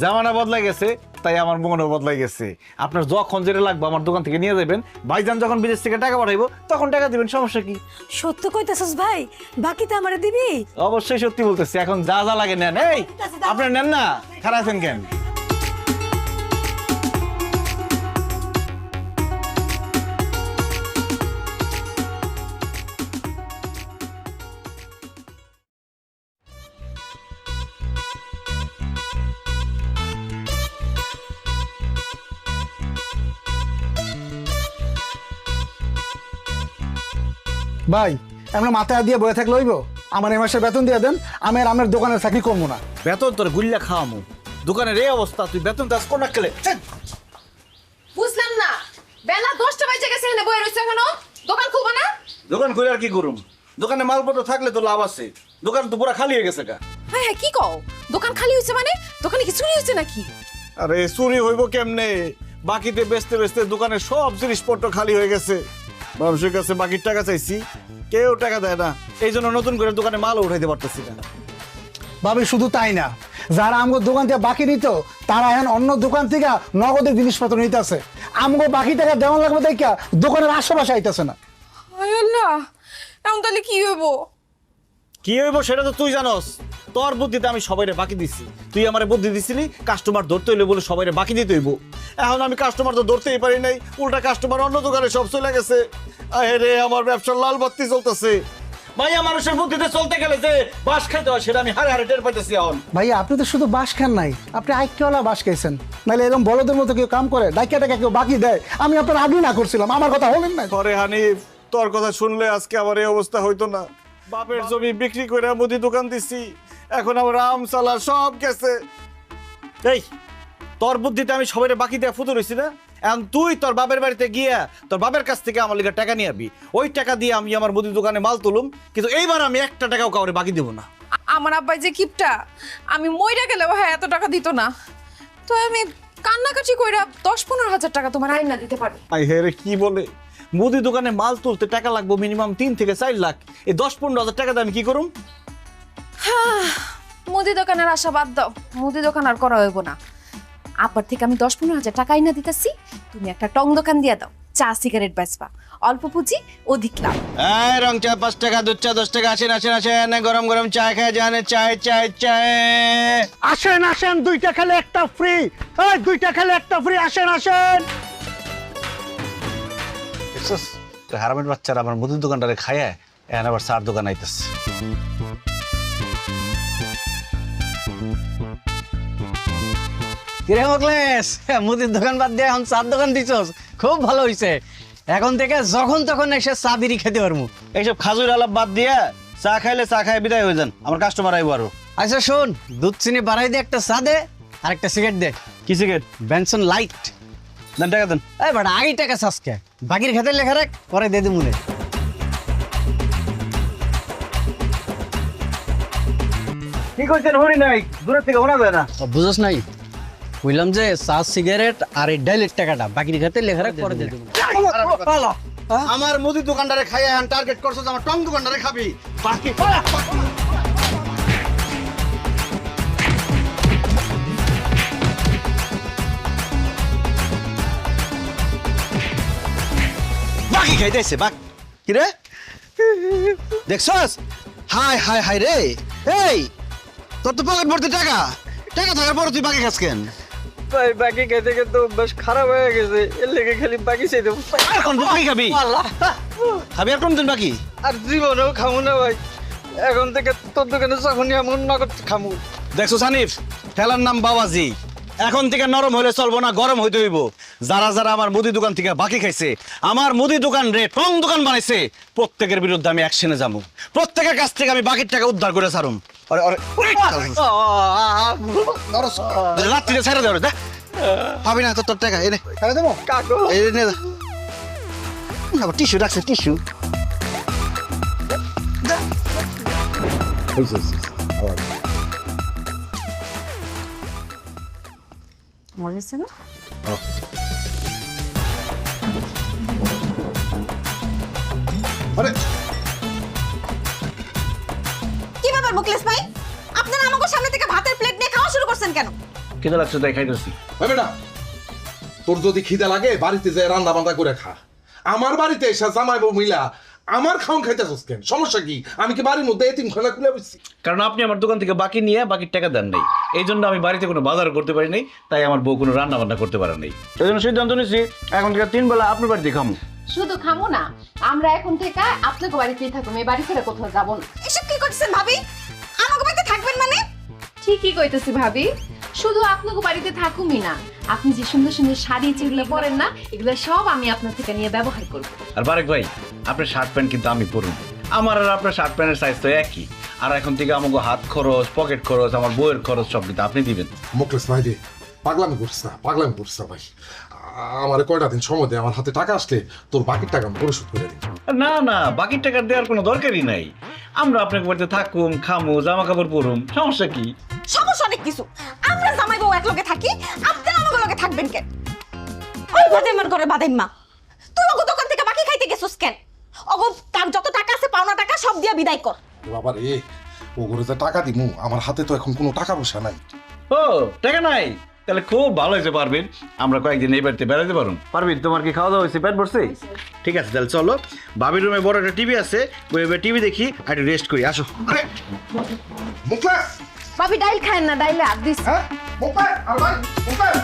S2: জামানা বদলাই গেছে, তাই আমার মনও বদলাই গেছে। আপনার যখন যেটা লাগবে আমার দোকান থেকে নিয়ে যাবেন। ভাইজান যখন বিদেশ থেকে টাকা পাঠাইবো তখন টাকা দিবেন, সমস্যা কি?
S11: সত্য কইতেছস ভাই, বাকিতে আমারে দিবি?
S2: অবশ্যই সত্যি বলতেছি, এখন যা যা লাগে নেন। এই আপনার নেন না, খারাপ আছেন কেন?
S8: ভাই আমরা মাথায় দিয়ে বয়ে থাকলে হইব? আমার এই মাসের বেতন দিয়ে দেন, আমি আর আমার দোকানের চাকরি করবো না।
S2: বেতন তোর গুল্লা খাওয়ামু, দোকানের এই অবস্থা, তুই বেতন চাষ কোন খেলে?
S3: বুঝলাম না, বেলা 10টা বাজে গেছে, এখানে বইয়ে রইছো কেন? দোকান খুলবা না?
S2: দোকান খুলে আর কি করুম? দোকানে মালপত্র থাকলে তো লাভ আছে, দোকান তো পুরো খালি হয়ে গেছে গা।
S3: হ্যাঁ হ্যাঁ, কি কও? দোকান খালি হইছে মানে? দোকানে কি চুরি হইছে নাকি?
S2: আরে চুরি হইব কেমনে? বাকিতে বেচতে বেচতে দোকানের সব জিনিসপত্র খালি হয়ে গেছে। মানুষের কাছে বাকির টাকা চাইছি, কেউ টাকা দেয় না, এই জন্য নতুন করে দোকানে মালও উঠাইতে পারতেছি না।
S8: ভাবি শুধু তাই না, যারা আমগো দোকান থেকে বাকি নিত তারা এখন অন্য দোকান থেকে নগদের জিনিসপত্র নিতেছে। আমগো বাকি টাকা দেওয়া লাগবে দেখা দোকানের আশেপাশে আইতেছে না।
S3: আল্লাহ, এখন তাহলে কি হইব?
S2: কি হইব সেটা তো তুই জানোস। তোর বুদ্ধিতে আমি সবাইরে বাকি দিছি, তুই আমারে বুদ্ধি দিছিলি কাস্টমার ধরতে হইলে বলে সবাইরে বাকি দিতে হইব। এখন আমি কাস্টমার তো ধরতেই পারি নাই, উল্টা কাস্টমার অন্য দোকানে সব চলে গেছে। আরে আমার ব্যবসার লাল বাতি চলতেছে। ভাইয়া মানুষের বুদ্ধিতে চলতে গেলে যে বাস খাইতে হয় সেটা আমি হারে হারে টের পাইতেছি এখন।
S8: ভাইয়া আপনি তো শুধু বাস খান নাই, আপনি আইকিওয়ালা বাস খাইছেন। নাহলে এরকম বলদের মতো কেউ কাম করে ডাইকা টাকা কেউ বাকি দেয়? আমি আপনার আগেই না করছিলাম, আমার কথা হলেন না।
S2: পরে হানিফ তোর কথা শুনলে আজকে আমার এই অবস্থা হইতো না। বাপের জমি বিক্রি করে মুদি দোকান দিছি, এখন আমার আম চালা সব গেছে। এই তোর বুদ্ধিতে আমি সবাই বাকি দেওয়া ফুতুর হইছি না? এখন তুই তোর বাপের বাড়িতে গিয়া তোর বাপের কাছ থেকে আমার লিগে টাকা নিয়ে আবি, ওই টাকা দিয়ে আমি আমার মুদি দোকানে মাল তুলুম, কিন্তু এইবার আমি একটা টাকাও কাউরে বাকি দেবো না।
S3: আমার আব্বাই যে কিপটা, আমি মইরা গেলেও হ্যাঁ এত টাকা দিত না। তো আমি কান্নাকাটি কইরা 10-15 হাজার টাকা তোমার আইনা দিতে পারি।
S2: আই হে রে, কি বলে মুদি দোকানে মাল তুলতে টাকা লাগবো মিনিমাম 3 থেকে 4 লাখ। এই 10-15 হাজার টাকা দিয়ে আমি কি করুম?
S3: মুদি দোকানের আশা বাদ দাও, মুদি দোকান আর করা হইব না। আব্বার থেকে আমি 10-15 হাজার টাকা আইনা দিতেছি, তুমি একটা টং দোকান দিয়ে দাও, চা সিগারেট বেচবা, অল্প পুঁজি অধিক লাভ।
S2: এই রং চা 5 টাকা, দুধ চা 10 টাকা। আসেন আসেন আসেন, গরম গরম চা খেয়ে যান। চায় চায় চায়।
S8: আসেন আসেন, 2টা খেলে একটা ফ্রি। এই 2টা খেলে একটা ফ্রি, আসেন আসেন।
S2: হারামের বাচ্চারা আমার মুদির দোকানটারে খায়, এখন আবার চার দোকান আইতেছে।
S6: কিরে মোকলেশ, মুদির দোকান বাদ দিয়ে এখন চার দোকান দিছস, খুব ভালো হইছে। এখন থেকে যখন তখন এসে চা বিড়ি খেতে পারবো।
S2: এইসব খাজুর আলাপ বাদ দিয়ে চা খাইলে চা খাই বিদায় হয়ে যান, আমার কাস্টমার আইব আরো।
S6: আচ্ছা শোন, দুধ চিনি বাড়াই দিয়ে একটা চা দে আর একটা সিগারেট দে।
S2: কি সিগারেট?
S6: Benson light.
S2: দেন টাকা দেন।
S6: এই বাড়া আগে টাকা চাষকে, বাকির খাতে লেখা রাখ, পরে দে দিমুনে।
S2: কি কইছেন হরি নাই, দূরের থেকে শোনা যায় না।
S6: বুঝছ নাই, কইলাম যে চা সিগারেট আর এই ডাইলের টাকাটা বাকির খাতে লেখা রাখ, পরে দে দিমুনে।
S2: আমার মুদি দোকানদারে খাই এখন টার্গেট করছস, আমার টং দোকানদারে খাবি। বাকি বাকি খাইতেছে বাক। কি রে দেখছস? হাই হাই হাই রে, এই তোর তো পকেট ভর্তি টাকা, টাকা থাকার পর তুই বাকি খাস কেন?
S6: ভাই বাকি খেতে খেতে বেশ খারাপ হয়ে গেছে, এর লেগে খালি বাকি চাই দেবো।
S2: আর কোন বাকি খাবি? খাবি আর কোনদিন বাকি?
S6: আর জীবনেও খামু না ভাই, এখন থেকে তোর দোকানে যখনই এমন নগদ খামু।
S2: দেখছো সানিফ, ঠেলার নাম বাবাজি। এখন থেকে নরম হলে চলবো না, গরম হইতে হইব। যারা যারা আমার মুদি দোকান থেকে বাকি খাইছে, আমার মুদি দোকান রে টং দোকান বানাইছে, প্রত্যেকের বিরুদ্ধে আমি অ্যাকশনে যাবো। প্রত্যেকের কাছ থেকে আমি বাকির টাকা উদ্ধার করে ছাড়ুম। রাত্রিতে ছেড়ে দেওয়া পাবি না তোর টাকা, এনে দেবো টিস্যু রাখছে, টিস্যু।
S3: মনে হচ্ছে না?
S1: আরে
S12: কি ব্যাপার মুকলেশ ভাই, আপনারা আমাকে সামনে থেকে ভাতের প্লেট নিয়ে খাওয়া শুরু করছেন কেন?
S2: কেটে লাগছে তাই খাইতেছি।
S1: ভাই বেটা, তোর যদি খিদে লাগে বাড়িতে যে রান্না বান্না করে খা। আমার বাড়িতে এসে জামাই বউ মিলা আমার খাওন খাইতেছস কেন? সমস্যা কি? আমি কি বাড়ির মধ্যে এতিমখানা খুলে বসছি?
S2: কারণ আপনি আমার দোকান থেকে বাকি নিয়ে বাকির টাকা দেন নাই, এই জন্য আমি বাড়িতে কোনো বাজার করতে পারি নাই, তাই আমার বউ কোনো রান্না বান্না করতে পারে নাই। এই জন্য সিদ্ধান্ত নিয়েছি এখন থেকে 3 বেলা আপনার বাড়িতে খামু।
S3: শুধু খামো না, আমরা এখন থেকে আপনাকে বাড়িতেই থাকবো, এই বাড়ি ছেড়ে কোথাও যাবো না।
S12: এসব কি করছেন ভাবি? আমাকে বাড়িতে থাকবেন মানে?
S3: ঠিকই কইতেছি ভাবি, শুধু আপনাকে বাড়িতে থাকুমই না, আপনি যে সুন্দর সুন্দর শাড়ি যেগুলো পরেন না, এগুলো সব আমি আপনার থেকে নিয়ে ব্যবহার করবো।
S2: আর বারেক ভাই, আপনার শার্ট প্যান্ট কিন্তু আমি পরুন, আমার আর আপনার শার্ট প্যান্টের সাইজ তো একই। আর এখন থেকে আমাকে হাত খরচ, পকেট খরচ, আমার বইয়ের খরচ সব কিন্তু আপনি দিবেন।
S1: মুকলেশ ভাই রে, পাগলামি করছিস না, পাগলামি করছিস না ভাই। আমার কয়টা দিন সময় দে, আমার হাতে টাকা আসলে তোর বাকির টাকা আমি পরিশোধ করে দিই।
S2: না না, বাকির টাকা দেওয়ার কোনো দরকারই নাই। আমরা আপনার বাড়িতে থাকুম, খামু, জামা কাপড় পরুম, সমস্যা কি?
S12: সমস্যা অনেক কিছু। আমরা জামাই বউ একলগে থাকি, আপনারা আমাকে লগে থাকবেন কেন? ওই বাদাইমার ঘরে বাদাইমা, তুই ওগো দোকান থেকে বাকি খাইতে গেছস কেন? ওগো তার যত টাকা আছে পাওনা টাকা সব দিয়া বিদায় কর।
S1: বাবা রে, ও করে যে টাকা দিমু আমার হাতে তো এখন কোনো টাকা পয়সা নাই।
S2: ও টাকা নাই, তাহলে খুব ভালো হয়েছে পারবেন, আমরা কয়েকদিন এই বাড়িতে বেড়াতে পারুন। পারবেন, তোমার কি খাওয়া দাওয়া হয়েছে, পেট ভরছে? ঠিক আছে তাহলে চলো, বাবির রুমে বড় একটা টিভি আছে, ওই টিভি দেখি আর একটু রেস্ট করি, আসো।
S1: আরে মুখলেস,
S3: ভাবি ডাইল খায় না, ডাইলে হাত দিস।
S1: হ্যাঁ মুখলেস, আর ভাই মুখলেস।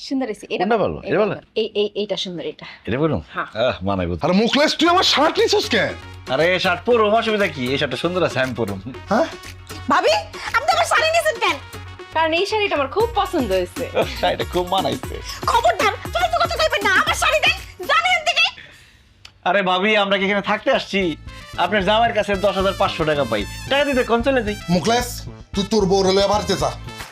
S3: সুন্দর হয়েছে এটা।
S2: কোনটা ভালো? এটা ভালো?
S3: এইটা সুন্দর, এটা
S2: এটা বলুন,
S3: হ্যাঁ।
S2: মানাইবো।
S1: আরে মুখলেস, তুই আমার শার্ট নিছিস কেন?
S2: আরে এই শার্ট পরুম, অসুবিধা কি? এই শার্টটা সুন্দর আছে, আমি পরুম।
S1: হ্যাঁ
S12: ভাবি আপনি আমার শাড়ি নিয়েছেন কেন?
S3: কারণ এই শাড়িটা আমার খুব পছন্দ হয়েছে।
S2: শাড়িটা খুব মানাইছে।
S12: খবরদার ফালতু কথা কইবেন না, আমার শাড়ি দেন, জানেন থেকে।
S2: আরে ভাবি, আমরা কি এখানে থাকতে আসছি? আপনার জামাইয়ের কাছে 10,500 টাকা পাই, টাকা দিতে কোন চলে যাই।
S1: মুখলেস, তুই তোর বউর লয়ে বাড়িতে যা,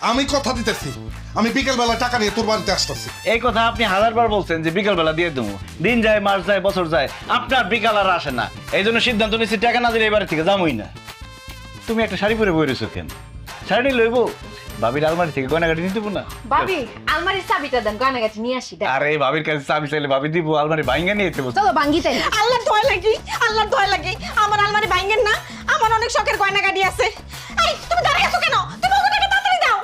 S1: আমি কথা দিতেছি আমি বিকেল বেলা টাকা নিয়ে তোর বাড়িতে আসতেছি।
S2: এই কথা আপনি 1000বার বলছেন যে বিকাল বেলা দিয়ে দেবো, দিন যায়, মাস যায়, বছর যায়, আপনার বিকাল আর আসে না। এই জন্য সিদ্ধান্ত নিচ্ছি টাকা না দিলে এই বাড়ি থেকে যাবোই না। তুমি একটা শাড়ি পরে বই রয়েছো কেন? শাড়ি নিয়ে লইবো, ভাবির আলমারি থেকে গয়নাগাটি নিতে না।
S3: ভাবি আলমারির চাবিটা দেন, গয়নাগাটি নিয়ে আসি।
S2: আরে ভাবির কাছে চাবি চাইলে ভাবি দিব, আলমারি ভাঙ্গা নিয়ে যেতে বলছো।
S3: চলো ভাঙ্গি তাই না?
S12: আল্লাহর দোয়া লাগি, আল্লাহর দোয়া লাগি, আমার আলমারি ভাঙেন না, আমার অনেক শখের গয়নাগাটি আছে। এই তুমি দাঁড়িয়ে আছো কেন? তুমি ওকে টাকা তাড়াতাড়ি দাও।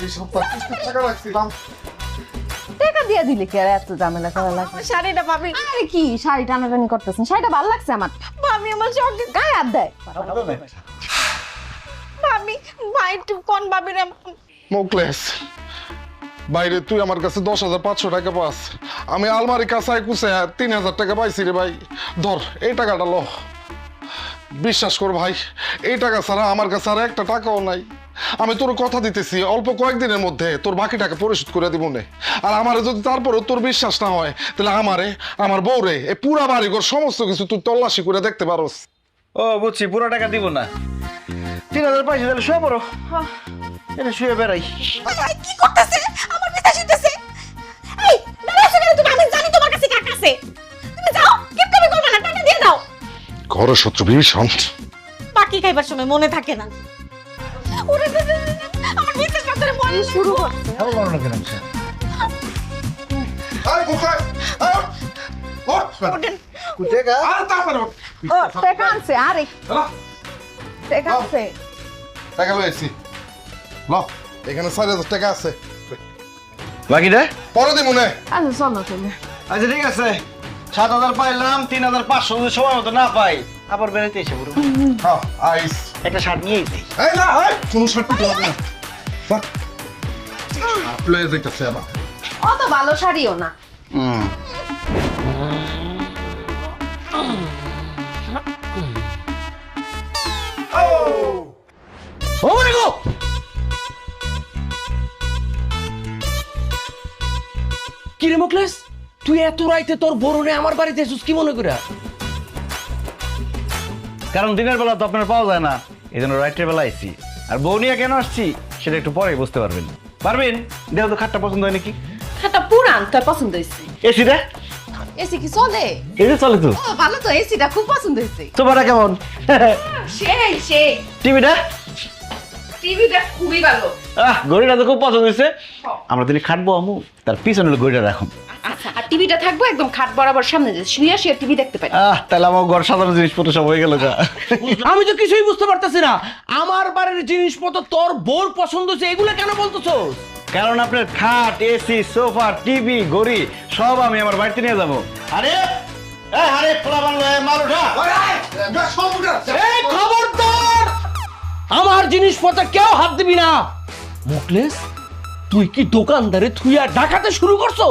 S1: এই সপ্তাহ টাকা রাখছিলাম,
S3: টাকা দিয়ে দিলে কি আর এত ঝামেলা করা লাগে?
S12: আমার শাড়িটা ভাবি,
S3: আরে কি শাড়ি টানাটানি করতেছেন? শাড়িটা ভালো লাগছে আমার।
S12: ভাবি আমার শখের
S3: গায়ে হাত দেয়।
S12: ভাবি, ভাই একটু কোন ভাবি রে?
S1: মুখলেস বাইরে তুই আমার কাছে 10,500 টাকা পাস, আমি আলমারি কাছায় কুছে 3,000 টাকা পাইছি রে ভাই। ধর এই টাকাটা লো, বিশ্বাস কর ভাই, এই টাকা ছাড়া আমার কাছে আর একটা টাকাও নাই। আমি তোর কথা দিতেছি অল্প কয়েকদিনের মধ্যে তোর বাকি টাকা পরিশোধ করে দিব নে। আর আমারে যদি তারপরেও তোর বিশ্বাস না হয়, তাহলে আমারে, আমার বউরে, এই পুরা বাড়িঘর সমস্ত কিছু তুই তল্লাশি করে দেখতে পারোস।
S2: ও বুঝছি, পুরো টাকা দিব না, 3,000 পাইছি, তাহলে শুয়ে পড়ো, এটা শুয়ে বেড়াই।
S12: ভাই কি করতেছে? আমার বিশ্বাস হইতেছে। এই দাঁড়িয়ে আছো কেন তুমি? আমি জানি তোমার কাছে টাকা আছে, তুমি যাও, কিপ করে করবে না, টাকা দিয়ে দাও।
S1: ঘর শত্রু ভীষণ,
S12: বাকি খাইবার সময় মনে থাকে না। ওরে আমার বিশ্বাস করতে মনে শুরু হচ্ছে। ওঠেন।
S3: ও টাকা আনছে, আরে টাকা আনছে।
S1: টাকা লয়েছি, ল এখানে 4,000 টাকা আছে,
S2: বাকিটা
S1: পরে দিব নে।
S3: আচ্ছা চলো চলে।
S2: আচ্ছা ঠিক আছে, 7,000 পাইলাম, 3,500 যদি সময় মতো না পাই আবার বেড়াইতে এসে পড়বো।
S1: হ্যাঁ আইস,
S2: একটা শার্ট নিয়েই যাই।
S1: এই না এই কোন শার্ট দিতে হবে না, স্যার শার্ট লয়ে যাইতেছে আবার।
S3: অত ভালো শাড়িও না।
S7: ও মনে গো, কি রে মুখলেস, তুই এত রাইতে তোর বরুণে আমার বাড়িতে এসেছিস কি মনে করে?
S2: কারণ দিনের বেলা তো আপনার পাওয়া যায় না, এই জন্য রাত্রের বেলা আইসি। আর বউ নিয়ে কেন আসছি সেটা একটু পরে বুঝতে পারবেন। পারবেন, দেখো তো খাটটা পছন্দ হয় নাকি?
S3: খাটটা পুরান, তোর পছন্দ হয়েছে?
S2: এসিটা
S3: এসি কি চলে?
S2: এই যে চলে তো।
S3: ও ভালো তো, এসিটা খুব পছন্দ হয়েছে।
S2: তোমারটা কেমন?
S3: সেই সেই।
S2: টিভিটা
S3: টিভিটা খুবই ভালো।
S2: ঘড়িটা তো খুব পছন্দ হয়েছে। আমরা দিনে খাটবো আমু, তার পিছনে হলো ঘড়িটা রাখুন।
S3: আচ্ছা, আর টিভিটা থাকবো একদম খাট বরাবর সামনে, যে শুয়ে শুয়ে টিভি দেখতে পাই।
S2: তাহলে আমার ঘর সাধারণ জিনিসপত্র সব হয়ে গেল যা।
S7: আমি তো কিছুই বুঝতে পারতেছি না, আমার বাড়ির জিনিসপত্র তোর বোর পছন্দ হচ্ছে, এগুলো কেন বলতেছো?
S2: কারণ আপনার খাট, এসি, সোফা, টিভি, ঘড়ি সব আমি আমার বাড়িতে নিয়ে যাবো। আরে আরে পোলা বাংলা মাল উঠা।
S7: এই খবরদার, আমার জিনিসপত্র কেউ হাত দিবি না। মুখলেস, তুই কি দোকানদারে থুইয়া ডাকাতে শুরু করছো?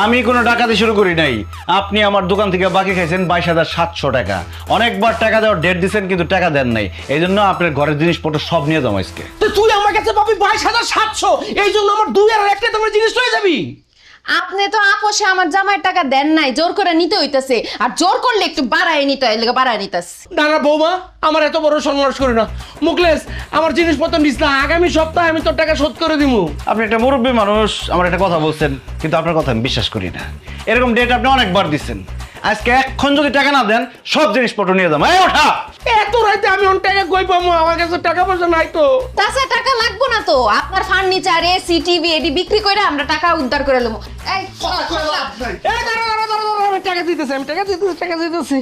S2: আমি কোনো ডাকাতি শুরু করি নাই। আপনি আমার দোকান থেকে বাকি খাইছেন 22,700 টাকা। অনেকবার টাকা দেওয়ার ডেট দিচ্ছেন কিন্তু টাকা দেন নাই, এই জন্য আপনার ঘরের জিনিসপত্র সব নিয়ে যাবো আজকে।
S7: তো তুই আমার কাছে পাবি 22,700, এই জন্য আমার 2 আর 1 তোমার জিনিস হয়ে যাবি।
S3: আপনি তো আপোষে আমার জামাইয়ের টাকা দেন নাই, জোর করে নিতে হইতাছে। আর জোর করলে একটু বাড়ায় নিতে হয়, এলাকা বাড়ায় নিতাছে।
S7: দাঁড়া বৌমা, আমার এত বড় সন্ন্যাস করি না। মুখলেস, আমার জিনিসপত্র নিস না, আগামী সপ্তাহে আমি তোর টাকা শোধ করে দিব।
S2: আপনি একটা মুরব্বী মানুষ, আমার একটা কথা বলছেন, কিন্তু আপনার কথা আমি বিশ্বাস করি না। এরকম ডেট আপনি অনেকবার দিচ্ছেন, আজকে এক্ষণ যদি টাকা না দেন সব জিনিসপত্র নিয়ে যাবো। এই ওঠা!
S7: এত রাতে আমি অন টাকা কই পাবো? আমার কাছে টাকা পয়সা নাই তো।
S3: তাছাড়া টাকা লাগবো না তো, আপনার ফার্নিচার এসি টিভি এডি বিক্রি করে আমরা টাকা উদ্ধার করে নেবো। এই
S7: এই দাঁড়া, আমি টাকা দিতেছি, টাকা দিতেছি।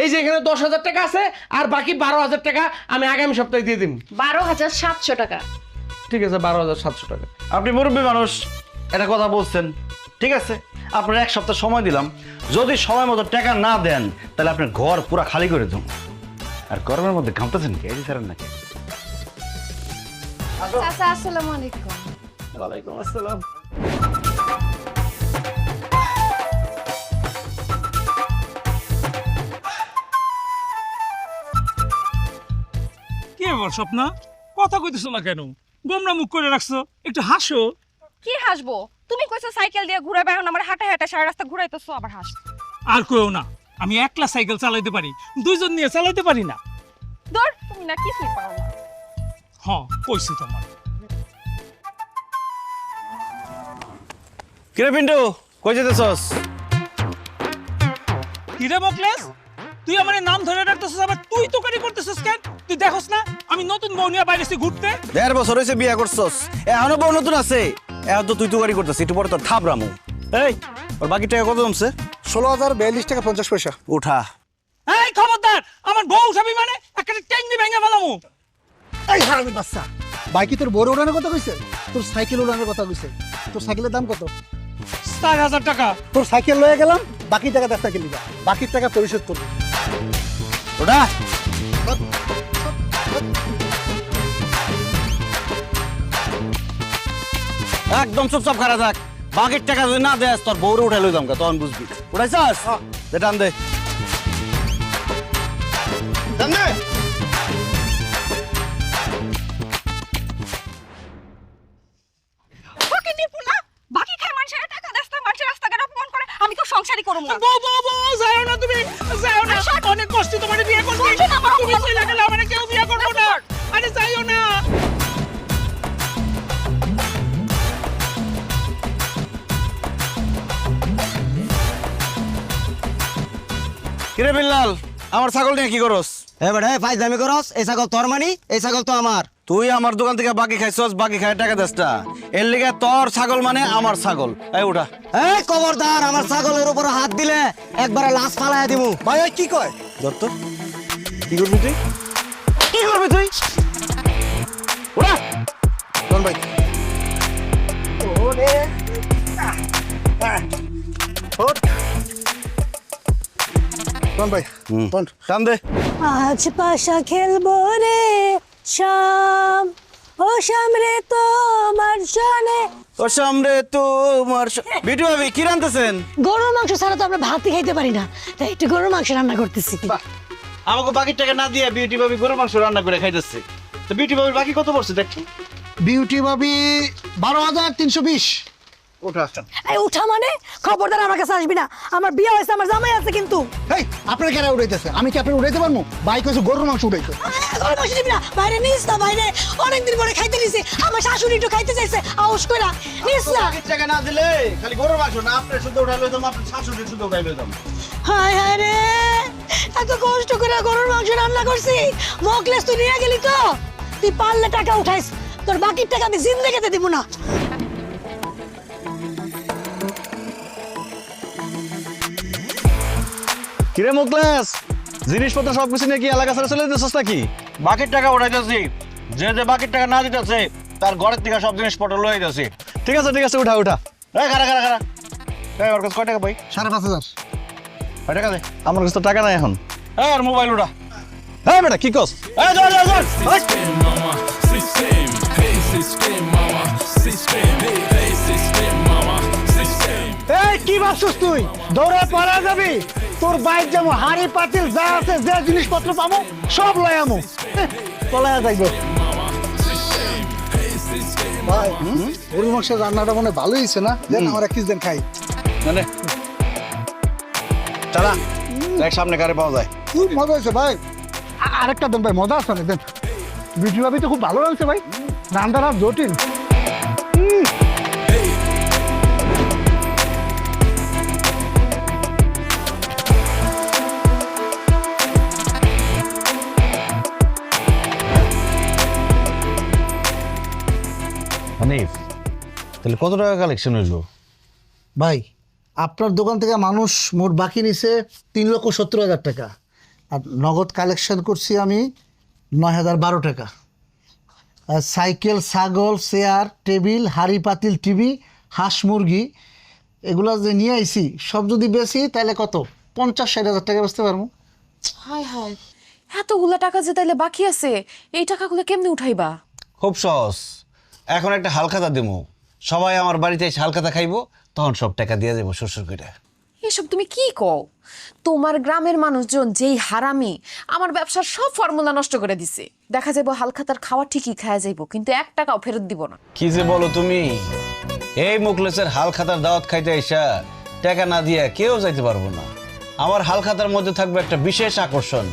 S7: এই যে এখানে 10,000 টাকা আছে, আর বাকি 12,000 টাকা আমি আগামী সপ্তাহে দিয়ে দিন।
S3: 12,700 টাকা।
S7: ঠিক আছে, 12,700 টাকা।
S2: আপনি মুরব্বী মানুষ, এটা কথা বলছেন, ঠিক আছে, আপনার 1 সপ্তাহ সময় দিলাম। যদি সময় মতো টাকা না দেন তাহলে আপনার ঘর পুরো খালি করে দেবো। আর গরমের মধ্যে ঘামতেছেন কি? এই ছাড়েন নাকি?
S3: চাচা আসসালামু আলাইকুম।
S7: ওয়ালাইকুম আসসালাম।
S10: কি ব্যাপার স্বপ্না, কথা কইতেছো না কেন? গোমরা মুখ করে রাখছো, একটু হাসো।
S12: কি হাসবো? তুমি কইছো সাইকেল দিয়ে ঘুরে বেড়াও, আমার হাঁটা হাঁটা সারা রাস্তা ঘুরাইতেছো, আবার হাস।
S10: আর কইও না, আমি একলা সাইকেল চালাইতে পারি, দুইজন নিয়ে চালাইতে পারি না।
S12: ধর, তুমি না কিছুই পারো না।
S10: হ্যাঁ কইছি তোমার।
S2: কিরে পিন্টু, কই যেতেছস?
S10: কিরে মোকলেস, তুই আমার নাম ধরে রাখতেছিস, আবার তুই তোকারি করতেছিস কেন? তুই দেখোস না আমি নতুন বউ নিয়ে বাইরে ঘুরতে?
S2: 1.5 বছর হয়েছে বিয়ে করছস, এখনো বউ নতুন আছে? এখন তো তুই তুকারি করতেছিস, একটু পরে তো থাপরামু। এই ওর বাকি টাকা কত জমছে?
S8: 16,042 টাকা 50 পয়সা।
S2: উঠা।
S10: এই খবরদার, আমার বউ উঠাবি মানে একটা ট্যাঙ্গি ভেঙে ফেলামু।
S8: এই হারামির বাচ্চা, বাইকে তোর বড় উড়ানোর কথা কইছে, তোর সাইকেল উড়ানোর কথা কইছে। তোর সাইকেলের দাম কত?
S10: 4,000 টাকা।
S8: তোর সাইকেল লয়ে গেলাম, বাকি টাকা 10 টাকা নিবা, বাকির টাকা পরিশোধ করবি।
S2: ওটা একদম চুপচাপ খারা থাক। বাকির টাকা যদি না দেস তোর বউরে উঠাই লই দামকা, তখন বুঝবি। উঠাইছাস? দে টান দে। টান দে।
S12: ওকে নিপুনা, বাকি খায় মানুষের টাকা দেস্তা, মানুষের রাস্তাঘাটে অপমান করে, আমি তো সংসারই করব না।
S10: বউ বউ বউ, যাও না তুমি, যাও না। অনেক কষ্ট তোমার বিয়ে করতে, তুমি চলে গেলে আমার কেউ বিয়ে করবো না। আরে যাইও না।
S2: কিরে বিল্লাল, আমার ছাগল নিয়ে কি করস?
S6: এবারে ফাইজলামি করস, এই ছাগল তোর মানি, এই ছাগল তো আমার।
S2: তুই আমার দোকান থেকে বাকি খাইছস, বাকি খাই টাকা দেস না। এর লিগে তোর ছাগল মানে আমার ছাগল। এই উঠা।
S6: এই খবরদার, আমার ছাগলের উপর হাত দিলে একবারে লাশ ফালাইয়া দিমু।
S8: ভাই ওই কি কয়?
S2: দত্ত, কি করবি তুই? কি করবি তুই? উঠা।
S8: কোন ভাই? ওরে কোন ভাই? কোন?
S2: টান দে।
S11: আজ পাশা খেলবো রে শাম, ও শাম রে তোমার সনে।
S2: ও সামনে তোমার বিটু ভাবি কি রান্তেছেন?
S11: গরুর মাংস ছাড়া তো আমরা ভাতই খাইতে পারি না, তাই একটু গরুর মাংস রান্না করতেছি।
S2: আমাকে বাকি টাকা না দিয়ে বিউটি ভাবি গরুর মাংস রান্না করে খাইতেছে। তো বিউটি ভাবির বাকি কত পড়ছে দেখছি?
S8: বিউটি ভাবি 12,320।
S2: ওঠা।
S11: এই উঠা মানে? খবরদার আমার কাছে আসবি না, আমার বিয়ে হয়েছে, আমার জামাই আছে কিন্তু।
S8: এই আপনার কেন উড়াইতেছে? আমি কি আপনি উড়াইতে পারবো? বাইক হয়েছে গরুর মাংস উড়াইতে।
S11: গরুর মাংস নিবি না, বাইরে নিস না, বাইরে অনেকদিন পরে খাইতে নিছি, আমার শাশুড়ি একটু খাইতে চাইছে, আউস কইরা নিস না।
S2: বাকি টাকা না দিলে খালি গরুর মাংস না, আপনি শুধু উঠাই লইতাম, আপনার শাশুড়ি শুধু উঠাই লইতাম।
S11: হায় হায় রে, এত কষ্ট করে গরুর মাংস রান্না করছি, মোকলেস তুই নিয়ে গেলি তো? তুই পারলে টাকা উঠাইস, তোর বাকির টাকা আমি জিন্দেগিতে দিব না।
S2: কিরে মুকলেস, জিনিসপত্র সবকিছু নিয়ে কি এলাকা ছেড়ে চলে যেতেছস নাকি? বাকির টাকা উঠাইতেছি, যে যে বাকির টাকা না দিতেছে তার ঘরের থেকে সব জিনিসপত্র লয়ে যাচ্ছি। ঠিক আছে ঠিক আছে, উঠা উঠা। এই খারা খারা খারা, এই ওর কাছে কয় টাকা পাই?
S8: 5,500।
S2: কয় টাকা দে? আমার কাছে তো টাকা নাই এখন। এই আর মোবাইল উঠা। এই বেটা কি কস? এই ধর ধর ধর।
S8: এই কি ভাবছিস তুই? দৌড়ে পালা যাবি? তোর বাইক যেমন হাড়ি পাতিল যা আছে, যে জিনিসপত্র পাবো সব লয় আমু, পলায়া যাইব। ভাই গরুর মাংসের রান্নাটা মনে ভালোই হয়েছে না? দেন আমার এক দিন খাই।
S2: মানে চালা দেখ সামনে কারে পাওয়া যায়।
S8: খুব মজা হয়েছে ভাই। আরেকটা দেন ভাই, মজা আছে না? দেন। বিউটি ভাবি তো খুব ভালো লাগছে ভাই, রান্নাটা জটিল।
S2: হানিফ তাহলে কত টাকা কালেকশন হইলো?
S8: ভাই আপনার দোকান থেকে মানুষ মোট বাকি নিছে 3,70,000 টাকা, আর নগদ কালেকশন করছি আমি 9,012 টাকা। আর সাইকেল, ছাগল, চেয়ার, টেবিল, হাড়ি পাতিল, টিভি, হাঁস মুরগি এগুলা যে নিয়ে আইছি সব যদি বেশি তাহলে কত 50-60,000 টাকা বেচতে পারবো।
S3: হায় হায়, এতগুলা টাকা যে তাইলে বাকি আছে, এই টাকাগুলো কেমনে উঠাইবা?
S2: খুব সহজ, এখন একটা হালখাতা দেবো, সবাই আমার বাড়িতে এসে হালখাতা খাইবো, তখন সব টাকা দিয়ে যাবো শ্বশুর করে।
S3: এসব তুমি কি কও? তোমার গ্রামের মানুষজন যেই হারামি, আমার ব্যবসার সব ফর্মুলা নষ্ট করে দিছে। দেখা যাবো হালখাতার খাওয়া ঠিকই খাওয়া যাইবো, কিন্তু 1 টাকাও ফেরত দিব না।
S2: কি যে বলো তুমি, এই মুখলেসের হালখাতার দাওয়াত খাইতে আইসা টাকা না দিয়ে কেউ যাইতে পারবো না। আমার হালখাতার মধ্যে থাকবে একটা বিশেষ আকর্ষণ,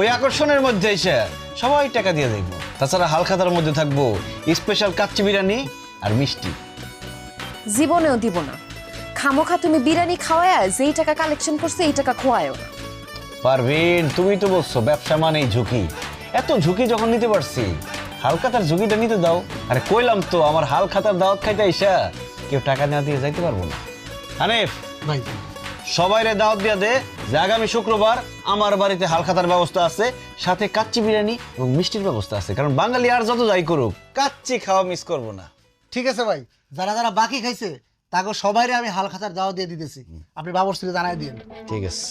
S2: ওই আকর্ষণের মধ্যে এসে সবাই টাকা দিয়ে যাইবো। তাছাড়া হালখাতার মধ্যে থাকবো স্পেশাল কাচ্চি বিরিয়ানি আর মিষ্টি।
S3: জীবনেও দিব না। খামোখা তুমি বিরিয়ানি খাওয়ায় যেই টাকা কালেকশন করছে এই টাকা খোয়ায়ও না।
S2: পারভিন, তুমি তো বলছো ব্যবসা মানেই ঝুঁকি, এত ঝুঁকি যখন নিতে পারছি হালখাতার ঝুঁকিটা নিতে দাও। আরে কইলাম তো আমার হালখাতার দাওয়াত খাইতে আইসা কেউ টাকা না দিয়ে যাইতে পারবো না। হানিফ
S8: ভাই
S2: সবাইরে দাওয়াত দিয়া দে যে আগামী শুক্রবার আমার বাড়িতে হালখাতার ব্যবস্থা আছে, সাথে কাচ্চি বিরিয়ানি এবং মিষ্টির ব্যবস্থা আছে, কারণ বাঙালি আর যত যাই করুক কাচ্চি খাওয়া মিস করবো না।
S8: ঠিক আছে ভাই, যারা যারা বাকি খাইছে তাকে সবাইরে আমি হালখাতার দাওয়া দিয়ে দিতেছি, আপনি বাবর ছেলে জানাই দিন।
S2: ঠিক আছে,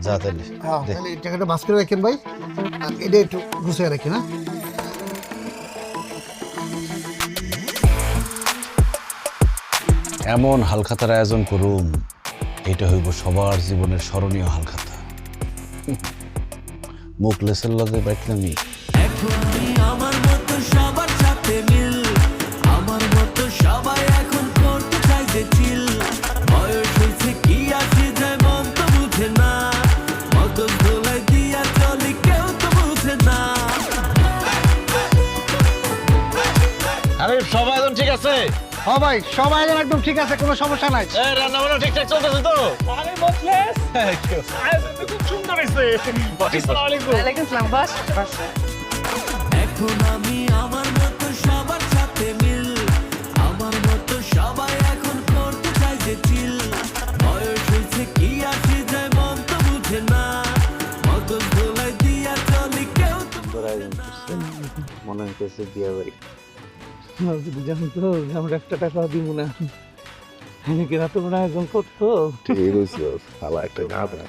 S2: যা তাহলে দে।
S8: তাহলে এই টাকাটা বাস করে রাখেন ভাই, আর এটা একটু গুছিয়ে রাখেন। হ্যাঁ
S2: এমন হালখাতার আয়োজন করুন, এটা হইব সবার জীবনের স্মরণীয় হালখাতা। মুখলেসের লগে বাইতলামি।
S4: এখনই আমার মতো সবার সাথে মিল, আমার মতো সবাই এখন করতে চাই যে চিল। বয়স হয়েছে কি আসে যায় মন তো বুঝে না, মগজ দোলাই দিয়া চলি কেউ তো বুঝে না।
S2: আরে সবাই এখন ঠিক আছে?
S8: হ্যাঁ ভাই, সবাই একদম ঠিক আছে, কোনো সমস্যা নাই।
S2: রান্না বান্না ঠিকঠাক চলতেছে তো?
S10: আরে মোখলেস, আয়োজন তো খুব সুন্দর হয়েছে। আসসালামু আলাইকুম।
S3: ওয়ালাইকুম আসসালাম, বস।
S4: এখন আমি আমার মতো সবার সাথে মিল, আমার মতো সবাই এখন করতে চাই যে চিল। বয়স হয়েছে কি আসে যায় মন তো বুঝে না, মগজ দোলাই দিয়া চলি কেউ তো
S2: মনে হইতেছে বিয়ে বাড়ি।
S7: জানো তো আমরা 1 টাকা দিব না, আমি কি রাতে মনে আয়োজন করতো।
S1: ঠিক হইছে, শালা একটা গাধা।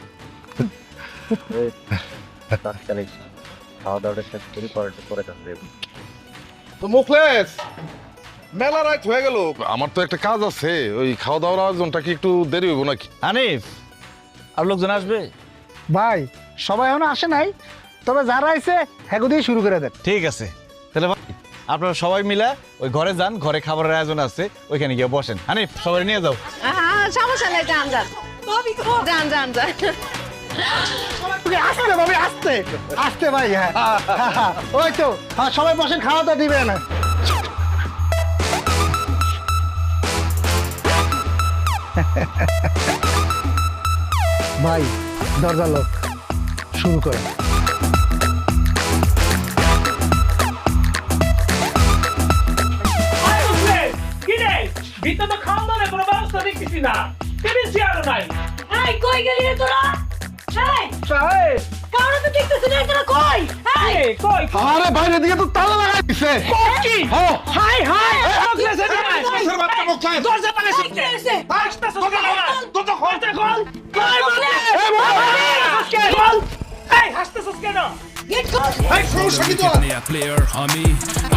S6: খাওয়া দাওয়াটা শেষ করি, পরে যাবে।
S1: তো মুখলেস, মেলা রাত হয়ে গেল, আমার তো একটা কাজ আছে, ওই খাওয়া দাওয়ার আয়োজনটা কি একটু দেরি হইব নাকি?
S2: হানিফ আর লোকজন আসবে?
S8: ভাই সবাই এখনো আসে নাই, তবে যারা আইছে হ্যাগো দিয়ে শুরু করে দেন।
S2: ঠিক আছে, তাহলে ভাই আপনারা সবাই মিলে ওই ঘরে যান, ঘরে খাবারের আয়োজন আছে, ওইখানে গিয়ে বসেন। হানিফ সবাই নিয়ে যাও।
S3: সমস্যা নেই, যান যান যান যান যান।
S8: আসতে ভাবি, আসতে আসতে ভাই। হ্যাঁ ওই তো, হ্যাঁ সবাই বসেন, খাওয়া দাওয়া দিবেন। ভাই দরজা লোক, শুরু করেন।
S10: কি রে, ভিতরে তো খাওয়া দাওয়ার কোনো ব্যবস্থা দেখতেছি না, টেবিল চেয়ারও নাই।
S11: এই কই গেলি রে তোরা? এই
S10: সাহেব,
S11: কারণ তো দেখতেছিস না, তোরা কই? এই
S10: এ, কই
S1: আরে বাইরে দিকে তো তালা লাগাই দিছে।
S10: কি? হাই হাই, মোখলেস এদিকে আয়। দরজা লাগাইছিস
S11: কি হইছে?
S10: আসতেছিস কেন? দরজা খোল, খোল। কই বলে? খোল। এই হাসতেছিস কেন?
S11: গেট খোল।
S4: nya player আমি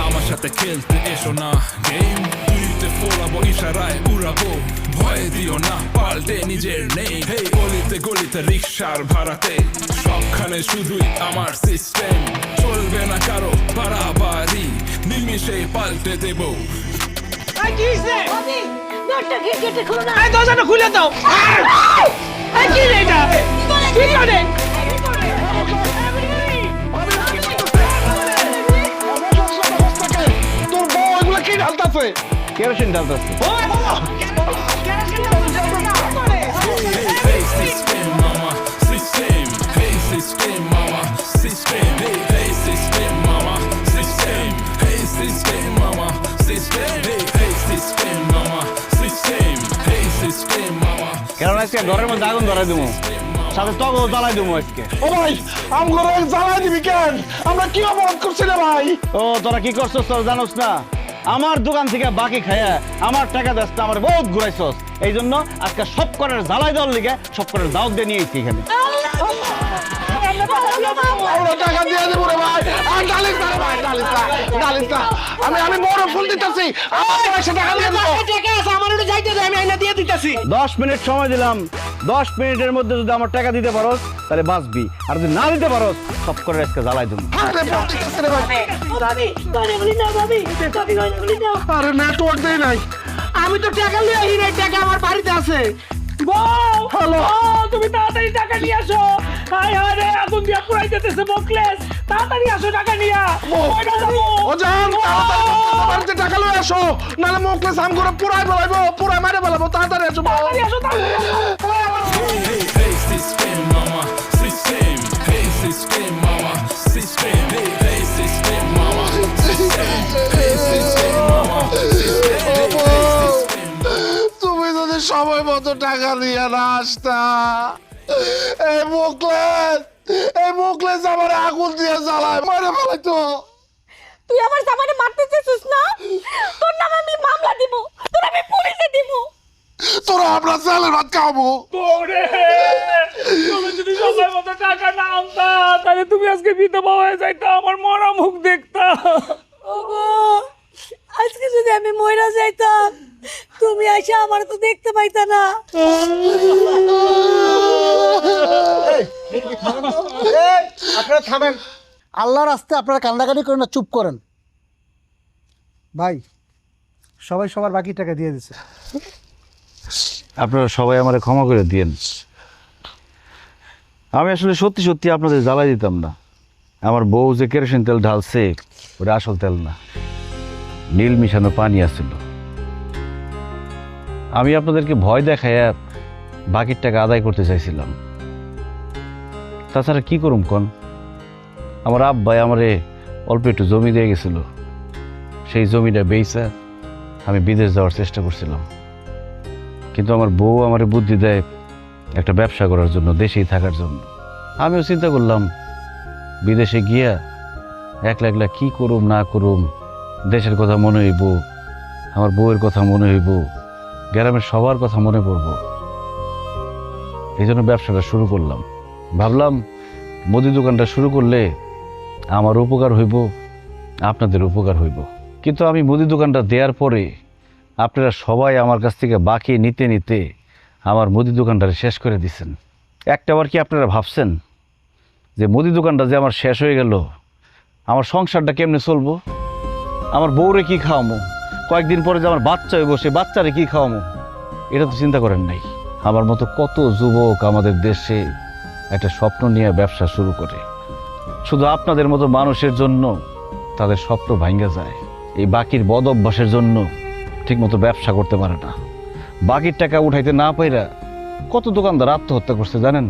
S4: আমার সাথে খেলতে এসো না গেম, তুইতে ফোলাবো ইশারায় উড়াবো, ভয় দিও না পাল্টে নিজের নেই। হেই অলিতে গলিতে রিক্সার ভাড়াতে সবখানে শুধুই আমার সিস্টেম, চলবে না কারো বাড়াবাড়ি, নিমিষে পাল্টে দেবো।
S10: এই কি হইছে?
S11: ভাবি দরজা গেট খোলো না।
S10: এই দরজাটা খুলে দাও। এই কি রে এটা? কি করে?
S1: তোর বউ এগুলো কি ঢালতাছে?
S2: Kerosene ঢালতেছে।
S4: Hey system mama, system. Hey system mama, system. Hey system mama, system. Hey system mama, system.
S2: আজকে ঘরের মধ্যে আগুন ধরাই দেবো, সাথে তগও জ্বালাই দেবো আজকে।
S1: ও ভাই আমগুলো জ্বালাই দিবি কেন? আমরা কি অপরাধ করছি রে ভাই?
S2: ও তোরা কি করছস তোরা জানোস না? আমার দোকান থেকে বাকি খায়া আমার টাকা দাস আমার বহুত ঘুরাইছস, এই জন্য আজকে সব করার জ্বালাই দেওয়ার লিগে সব করার দাওয়াত দিয়ে নিয়ে এসেছি এখানে।
S1: আমরা টাকা দিয়ে দেবো রে ভাই। আর ডালিস না রে ভাই, ডালিস না, ডালিস না। আমি বড় ফুল দিতেছি, আমার 100 টাকা দিয়ে দেবো।
S2: 10 মিনিট সময় দিলাম, 10 মিনিটের মধ্যে যদি আমার টাকা দিতে পারোস তাহলে বাঁচবি, আর যদি না দিতে পারোস সব করে আজকে জ্বালাই দেবো।
S1: আরে ফুল দিতেছি রে ভাই। আরে নেটওয়ার্ক দেই নাই।
S7: আমি তো টাকা নিয়ে আহি নাই, টাকা আমার বাড়িতে আছে।
S1: হ্যালো,
S10: তুমি তাড়াতাড়ি টাকা নিয়ে আসো। হায় হায় রে, আগুন দিয়া পুরাই যেতেছে মোকলেস, তাড়াতাড়ি আসো টাকা নিয়া।
S1: ও জান তাড়াতাড়ি টাকা লয়ে আসো, নালে মোকলেস আমগুলো পুরাই ফেলাইবো, পুরাই মারে ফেলাবো। তাড়াতাড়ি আসো, তাড়াতাড়ি আসো।
S4: Hey, system, mama, system. Hey, system, mama, system. Hey, system, mama, system. Hey, system, mama, system. Hey, system.
S1: তুমি যদি সময় মতো টাকা নিয়ে না আসতা, এই মোকলেস আমার আগুন দিয়ে জ্বালায় মারে ফেলাইতো।
S12: তুই আমার জামাইরে মারতে চাইছিস না? তোর নামে আমি মামলা দিব, তোর আমি পুলিশে দিব।
S1: তোরা আমরা চালের ভাত খাবো।
S10: ওরে, তুমি যদি সময় মতো টাকা না আনতা তাহলে তুমি আজকে বিধবা হয়ে যাইতা, আমার মরা মুখ দেখতা।
S11: ওগো, আজকে যদি আমি মইরা যাইতাম তুমি আইসা আমার তো দেখতে পাইতা না।
S8: আপনারা থামেন, আল্লাহর রাস্তায় আপনারা কান্দাকাটি করেন না, চুপ করেন। ভাই সবাই সবার বাকি টাকা দিয়ে দিছে।
S2: আপনারা সবাই আমারে ক্ষমা করে দিয়েন। আমি আসলে সত্যি সত্যি আপনাদের জ্বালাই দিতাম না। আমার বউ যে কেরোসিন তেল ঢালছে ওটা আসল তেল না, নীল মিশানো পানি আসছিল। আমি আপনাদেরকে ভয় দেখাইয়া বাকির টাকা আদায় করতে চাইছিলাম। তাছাড়া কি করুম কন, আমার আব্বাই আমারে অল্প একটু জমি দিয়ে গেছিল, সেই জমিটা বেচা আমি বিদেশ যাওয়ার চেষ্টা করছিলাম। কিন্তু আমার বউ আমারে বুদ্ধি দেয় একটা ব্যবসা করার জন্য, দেশেই থাকার জন্য। আমিও চিন্তা করলাম বিদেশে গিয়া একলা একলা কী করুম না করুম, দেশের কথা মনে হইব, আমার বউয়ের কথা মনে হইব, গ্রামের সবার কথা মনে পড়ব। এই জন্য ব্যবসাটা শুরু করলাম। ভাবলাম মুদি দোকানটা শুরু করলে আমার উপকার হইব, আপনাদের উপকার হইব। কিন্তু আমি মুদি দোকানটা দেওয়ার পরে আপনারা সবাই আমার কাছ থেকে বাকি নিতে নিতে আমার মুদি দোকানটা শেষ করে দিচ্ছেন। একটাবার কি আপনারা ভাবছেন যে মুদি দোকানটা যে আমার শেষ হয়ে গেল, আমার সংসারটা কেমনে চলবো? আমার বউরে কি খাওয়ামো? কয়েকদিন পরে যে আমার বাচ্চা হইব, সে বাচ্চারে কি খাওয়ামো? এটা তো চিন্তা করেন নাই। আমার মতো কত যুবক আমাদের দেশে একটা স্বপ্ন নিয়ে ব্যবসা শুরু করে, শুধু আপনাদের মতো মানুষের জন্য তাদের স্বপ্ন ভাঙ্গা যায়। এই বাকির বদ অভ্যাসের জন্য ঠিকমতো ব্যবসা করতে পারে না। বাকির টাকা উঠাইতে না পাইরা কত দোকানদার আত্মহত্যা করছে জানেন?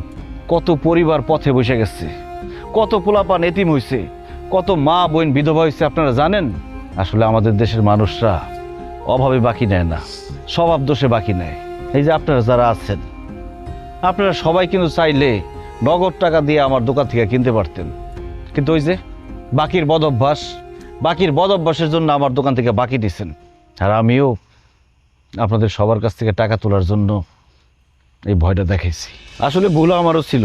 S2: কত পরিবার পথে বসে গেছে, কত পোলাপান এতিম হয়েছে, কত মা বোন বিধবা হয়েছে আপনারা জানেন? আসলে আমাদের দেশের মানুষরা অভাবে বাকি নেয় না, স্বভাব দোষে বাকি নেয়। এই যে আপনারা যারা আছেন, আপনারা সবাই কিন্তু চাইলে নগদ টাকা দিয়ে আমার দোকান থেকে কিনতে পারতেন, কিন্তু ওই যে বাকির বদ অভ্যাসের জন্য আমার দোকান থেকে বাকি দিচ্ছেন। আর আমিও আপনাদের সবার কাছ থেকে টাকা তোলার জন্য এই ভয়টা দেখাইছি। আসলে ভুল আমারও ছিল,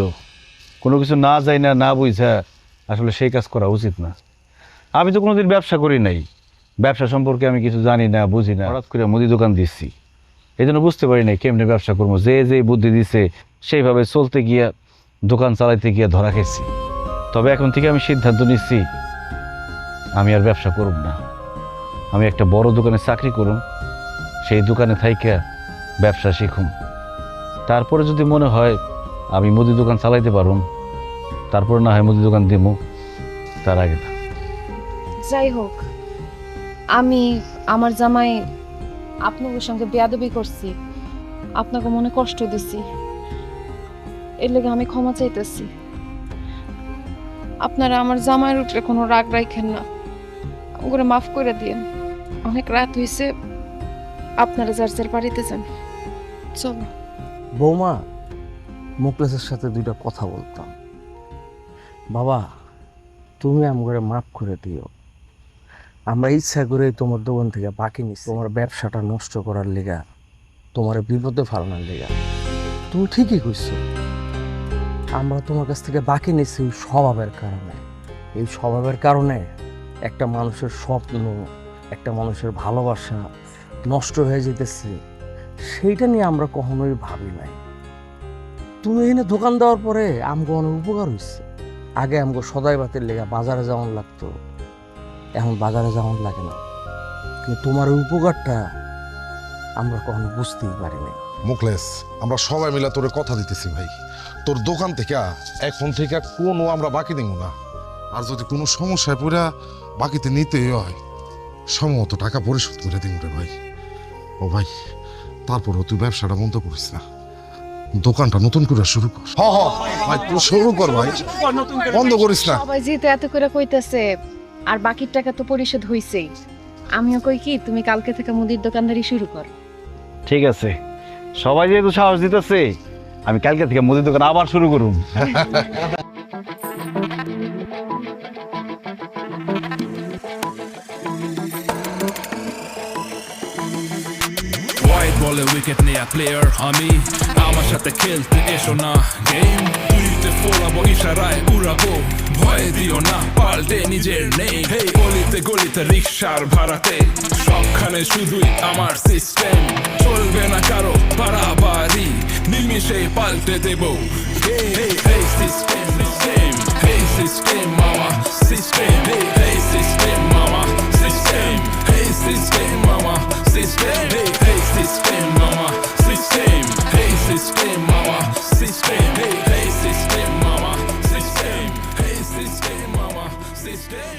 S2: কোনো কিছু না যাই না বুঝা আসলে সেই কাজ করা উচিত না। আমি তো কোনোদিন ব্যবসা করি নাই, ব্যবসা সম্পর্কে আমি কিছু জানি না, বুঝি না। হঠাৎ করে মুদি দোকান দিচ্ছি, এই জন্য বুঝতে পারি নাই কেমনে ব্যবসা করবো। যে বুদ্ধি দিছে সেইভাবে চলতে গিয়া, দোকান চালাইতে গিয়া ধরা খেয়েছি। তবে এখন থেকে আমি সিদ্ধান্ত নিচ্ছি আমি আর ব্যবসা করব না। আমি একটা বড় দোকানে চাকরি করুম, সেই দোকানে থাইকা ব্যবসা শিখুম। তারপরে যদি মনে হয় আমি মুদি দোকান চালাইতে পারুম, তারপরে না হয় মুদি দোকান দিমু, তার আগে না।
S3: যাই হোক, আমি আমার জামাই আপনাদের সঙ্গে বেয়াদবি করছি, আপনাকে মনে কষ্ট দিছি, এর লেগে আমি ক্ষমা চাইতেছি। আপনারা আমার জামাইয়ের উপরে কোনো রাগ রাখেন না, ওগুলো মাফ করে দিয়েন। অনেক রাত হয়েছে, আপনারা যার যার বাড়িতে যান। চলো।
S7: বৌমা, মুকলেসের সাথে দুইটা কথা বলতাম। বাবা, তুমি আমাকে মাফ করে দিও। আমরা ইচ্ছা করে তোমার দোকান থেকে বাকি নিচ্ছি তোমার ব্যবসাটা নষ্ট করার লেগা, তোমার বিপদে ফেলানোর লেগা। তুমি ঠিকই কইছো, আমরা তোমার কাছ থেকে বাকি নিচ্ছি ওই স্বভাবের কারণে। এই স্বভাবের কারণে একটা মানুষের স্বপ্ন, একটা মানুষের ভালোবাসা নষ্ট হয়ে যেতেছে, সেইটা নিয়ে আমরা কখনোই ভাবি নাই। তুমি এখানে দোকান দেওয়ার পরে আমগো অনেক উপকার হয়েছে। আগে আমগো সদাই বাতের লেগা বাজারে যাওয়ান লাগতো, এখন বাজারে যাওয়ান লাগে না। কিন্তু তোমার ওই উপকারটা আমরা কখনো বুঝতেই পারি নাই।
S1: মুখলেস, আমরা সবাই মিলে তোরে কথা দিতেছি ভাই, তোর দোকান থেকে এখন থেকে কোনো আমরা বাকি দিব না। আর যদি কোনো সমস্যায় পড়া বাকিতে নিতেই হয়, সম্ভবত টাকা পরিশোধ করে দিব রে ভাই। ও ভাই, তারপরও তুই ব্যবসাটা বন্ধ করিস না, দোকানটা নতুন করে শুরু কর। ভাই তুই শুরু কর ভাই, বন্ধ করিস না।
S3: সবাই যেহেতু এত করে কইতাছে, আর বাকির টাকা তো পরিশোধ হইছেই, আমিও কই কি তুমি কালকে থেকে মুদির দোকানদারি শুরু কর।
S2: ঠিক আছে, সবাই যেহেতু সাহস দিতেছে, আমি কালকে থেকে মুদির দোকান আবার শুরু করুন।
S4: হোয়াইট বলে উইকেট নেয়া প্লেয়ার আমি, আমার সাথে খেলতে এসো না গেম, তুইতে ফোলাবো ইশারায় উড়াবো, ভয় দিও না পাল্টে নিজের নেই। হেই গলিতে গলিতে রিক্সার ভাড়াতে, সবখানে শুধুই আমার সিস্টেম, চলবে না কারো বাড়াবাড়ি, নিমিশে পাল্টে দেবো। হেই হেই হেই সিস্টেম সিস্টেম, হেই সিস্টেম মামা সিস্টেম, হেই হেই সিস্টেম মামা সিস্টেম, হেই সিস্টেম মামা সিস্টেম, হেই হেই সিস্টেম মামা সিস্টেম, হেই সিস্টেম মামা সিস্টেম, হেই হেই সিস্টেম মামা সিস্টেম, হেই সিস্টেম মামা সিস্টেম।